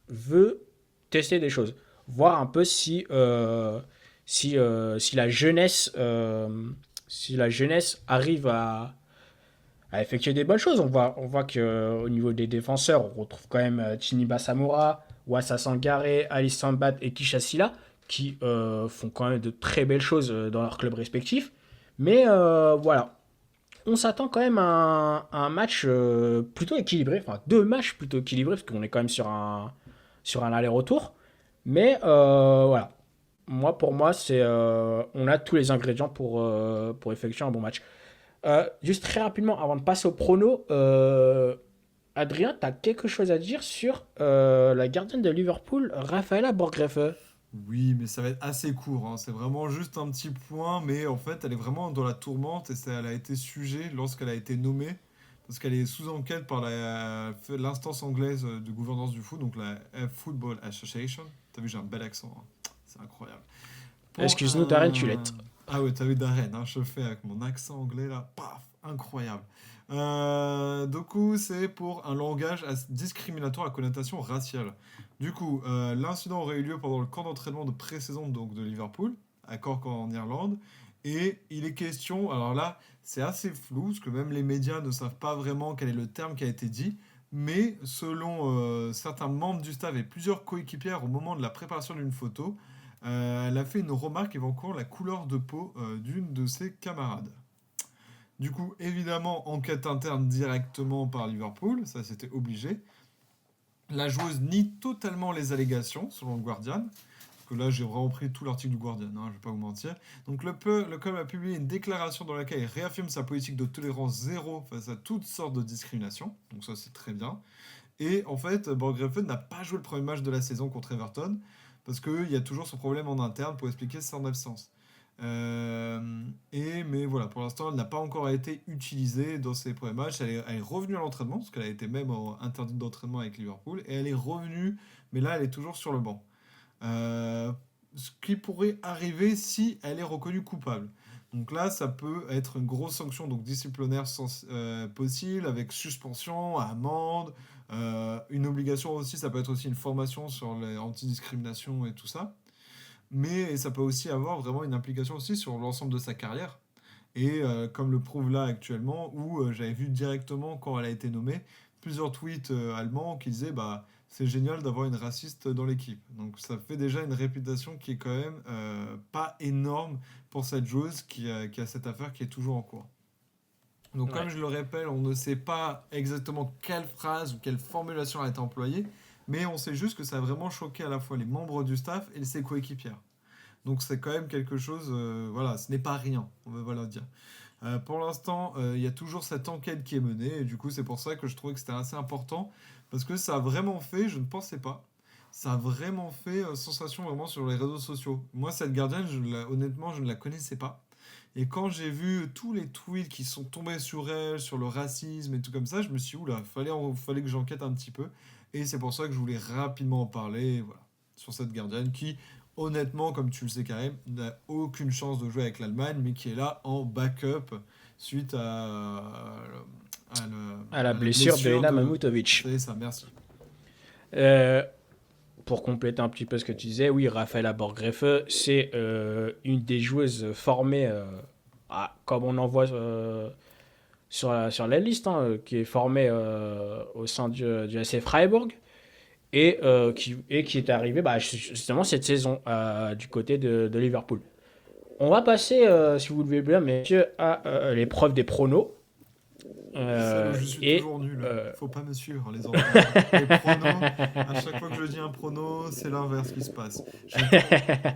veut tester des choses, voir un peu si la jeunesse arrive à effectuer des bonnes choses. On voit qu'au niveau des défenseurs, on retrouve quand même Tiniba Samura, Wassa Sangaré, Alice Sambat et Kisha Silla qui font quand même de très belles choses dans leurs clubs respectifs. Mais voilà, on s'attend quand même à un match plutôt équilibré, enfin deux matchs plutôt équilibrés, parce qu'on est quand même sur un aller-retour. Mais voilà, pour moi, on a tous les ingrédients pour effectuer un bon match. Juste très rapidement, avant de passer au prono, Adrien, tu as quelque chose à dire sur la gardienne de Liverpool, Rafaela Borgrefe? Oui, mais ça va être assez court, hein. C'est vraiment juste un petit point, mais en fait, elle est vraiment dans la tourmente et elle a été sujet lorsqu'elle a été nommée, parce qu'elle est sous enquête par l'instance anglaise de gouvernance du foot, donc la Football Association. T'as vu, j'ai un bel accent, hein. C'est incroyable. Pour Excuse-nous, Darren, tu un... l'es. Ah ouais, t'as vu Darren, hein, je fais avec mon accent anglais là, paf, incroyable. Du coup, c'est pour un langage discriminatoire à connotation raciale. Du coup, l'incident aurait eu lieu pendant le camp d'entraînement de pré-saison donc, de Liverpool, à Cork en Irlande. Et il est question, alors là, c'est assez flou, parce que même les médias ne savent pas vraiment quel est le terme qui a été dit, mais selon certains membres du staff et plusieurs coéquipières au moment de la préparation d'une photo, elle a fait une remarque évoquant la couleur de peau d'une de ses camarades. Du coup, évidemment, enquête interne directement par Liverpool, ça c'était obligé. La joueuse nie totalement les allégations, selon le Guardian. Parce que là, j'ai vraiment pris tout l'article du Guardian, hein, je vais pas vous mentir. Donc le club a publié une déclaration dans laquelle il réaffirme sa politique de tolérance zéro face à toutes sortes de discrimination. Donc ça, c'est très bien. Et en fait, Borgreffen n'a pas joué le premier match de la saison contre Everton, parce qu'il y a toujours ce problème en interne pour expliquer son absence. Mais voilà, pour l'instant, elle n'a pas encore été utilisée dans ses premiers matchs. Elle est revenue à l'entraînement, parce qu'elle a été même interdite d'entraînement avec Liverpool, et elle est revenue, mais là, elle est toujours sur le banc. Ce qui pourrait arriver si elle est reconnue coupable. Donc là, ça peut être une grosse sanction donc disciplinaire possible, avec suspension, amende, une obligation aussi, ça peut être aussi une formation sur l'antidiscrimination et tout ça. Mais ça peut aussi avoir vraiment une implication aussi sur l'ensemble de sa carrière. Et comme le prouve là actuellement, où j'avais vu directement quand elle a été nommée, plusieurs tweets allemands qui disaient bah c'est génial d'avoir une raciste dans l'équipe. Donc ça fait déjà une réputation qui est quand même pas énorme pour cette joueuse qui a cette affaire qui est toujours en cours. Donc comme je le répète, on ne sait pas exactement quelle phrase ou quelle formulation a été employée, mais on sait juste que ça a vraiment choqué à la fois les membres du staff et ses coéquipières. Donc c'est quand même quelque chose, voilà, ce n'est pas rien, on va voilà dire. Pour l'instant, il y a toujours cette enquête qui est menée, et du coup c'est pour ça que je trouvais que c'était assez important, parce que ça a vraiment fait, je ne pensais pas, ça a vraiment fait sensation vraiment sur les réseaux sociaux. Moi, cette gardienne, honnêtement, je ne la connaissais pas. Et quand j'ai vu tous les tweets qui sont tombés sur elle, sur le racisme et tout comme ça, je me suis dit, oula, fallait que j'enquête un petit peu. Et c'est pour ça que je voulais rapidement en parler, voilà, sur cette gardienne qui, honnêtement, comme tu le sais Karim, n'a aucune chance de jouer avec l'Allemagne, mais qui est là en backup suite À la blessure de Ena Mahmutovic. C'est ça, merci. Pour compléter un petit peu ce que tu disais, oui, Rafaela Borgrefe, c'est une des joueuses formées, comme on en voit sur la liste, hein, qui est formée au sein du SC Freiburg et qui est arrivée justement cette saison du côté de Liverpool. On va passer, si vous le voulez bien, messieurs, à l'épreuve des pronos. Je suis toujours nul. Faut pas me suivre, les enfants. Les pronos, à chaque fois que je dis un prono, c'est l'inverse qui se passe.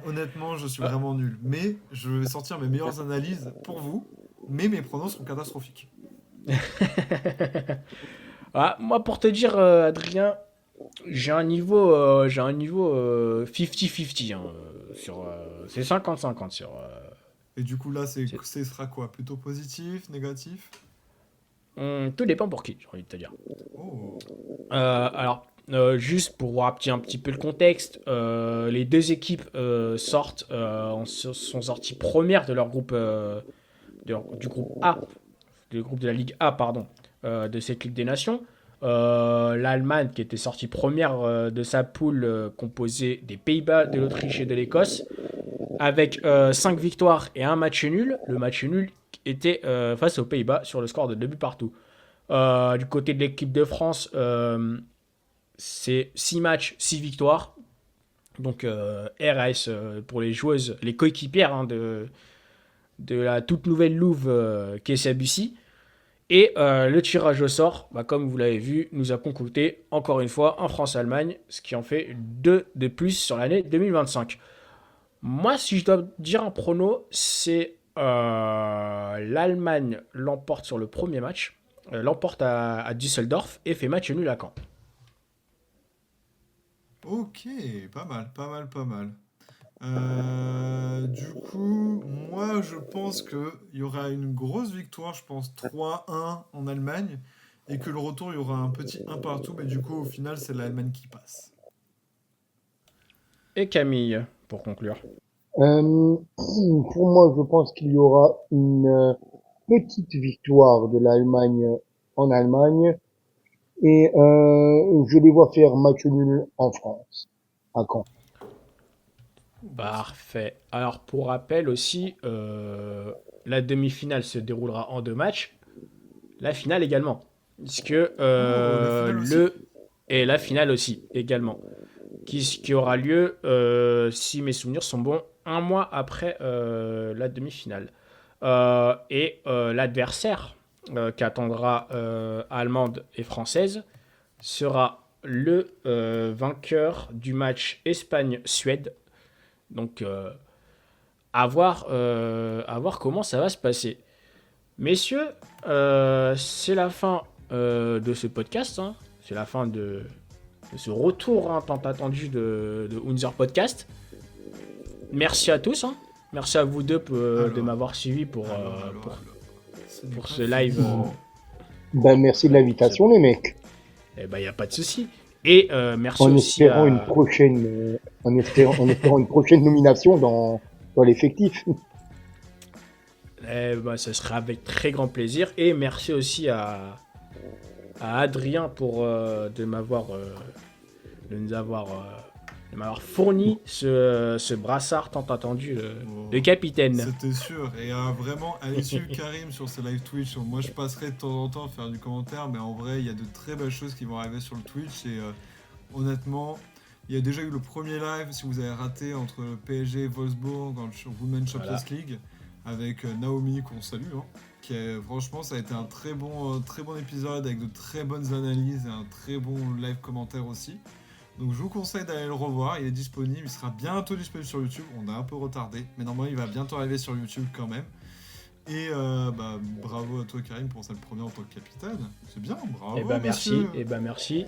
Honnêtement, je suis vraiment nul. Mais je vais sortir mes meilleures analyses pour vous. Mais mes pronos seront catastrophiques. Moi, pour te dire, Adrien, j'ai un niveau 50-50. Hein, c'est 50-50 sur. Et du coup, là, ce sera quoi? Plutôt positif, négatif? Tout dépend pour qui, j'ai envie de te dire. Oh. Alors, juste pour voir un petit peu le contexte, les deux équipes sont sorties premières de leur groupe, du groupe A, du groupe de la Ligue A, pardon, de cette Ligue des Nations. L'Allemagne qui était sortie première de sa poule composée des Pays-Bas, de l'Autriche et de l'Écosse, avec 5 victoires et un match nul. Le match nul était face aux Pays-Bas sur le score de 2 buts partout. Du côté de l'équipe de France, c'est 6 matchs, 6 victoires. Donc RAS pour les joueuses, les coéquipières de la toute nouvelle Louve Kessia Bussi. Et le tirage au sort, comme vous l'avez vu, nous a concocté encore une fois en France-Allemagne, ce qui en fait 2 de plus sur l'année 2025. Moi, si je dois dire un prono, c'est l'Allemagne l'emporte sur le premier match, l'emporte à Düsseldorf et fait match nul à Caen. Ok, pas mal. Du coup, moi je pense qu'il y aura une grosse victoire, je pense 3-1 en Allemagne, et que le retour il y aura un petit 1 partout, mais du coup au final c'est l'Allemagne qui passe. Et Camille, pour conclure. Pour moi, je pense qu'il y aura une petite victoire de l'Allemagne en Allemagne et je les vois faire match nul en France, à Caen. Parfait. Alors, pour rappel aussi, la demi-finale se déroulera en 2 matchs. La finale également. Puisque La finale aussi. Et la finale aussi, également. Qui aura lieu, si mes souvenirs sont bons, un mois après la demi-finale. L'adversaire qui attendra allemande et française sera le vainqueur du match Espagne-Suède. Donc, à voir comment ça va se passer. Messieurs, c'est la fin de ce podcast. Hein. C'est la fin de ce retour tant attendu de Unser Podcast. Merci à tous. Hein. Merci à vous deux de m'avoir suivi pour ce live. Merci de l'invitation, les mecs. Eh ben, il n'y a pas de souci. Et merci en aussi espérant en espérant une prochaine nomination dans l'effectif. Ce sera avec très grand plaisir. Et merci aussi à Adrien de m'avoir fourni ce brassard tant attendu de capitaine. C'était sûr. Et vraiment, allez suivre Karim sur ses live Twitch. Moi, je passerai de temps en temps faire du commentaire, mais en vrai, il y a de très belles choses qui vont arriver sur le Twitch. Et honnêtement, il y a déjà eu le premier live, si vous avez raté, entre PSG et Wolfsburg en Women's Champions League, avec Naomi, qu'on salue. Franchement, ça a été un très bon épisode, avec de très bonnes analyses et un très bon live commentaire aussi. Donc je vous conseille d'aller le revoir, il est disponible, il sera bientôt disponible sur YouTube, on a un peu retardé, mais normalement il va bientôt arriver sur YouTube quand même. Et bravo à toi Karim pour cette première en tant que capitaine, c'est bien, bravo. Merci.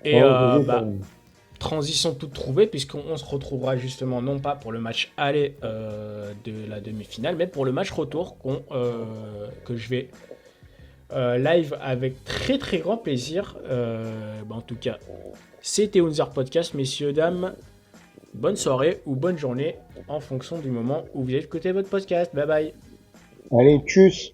Et transition toute trouvée, puisqu'on se retrouvera justement non pas pour le match aller de la demi-finale, mais pour le match retour que je vais live avec très très grand plaisir. En tout cas, c'était Unser Podcast, messieurs, dames. Bonne soirée ou bonne journée en fonction du moment où vous écoutez votre podcast. Bye bye. Allez, tchuss.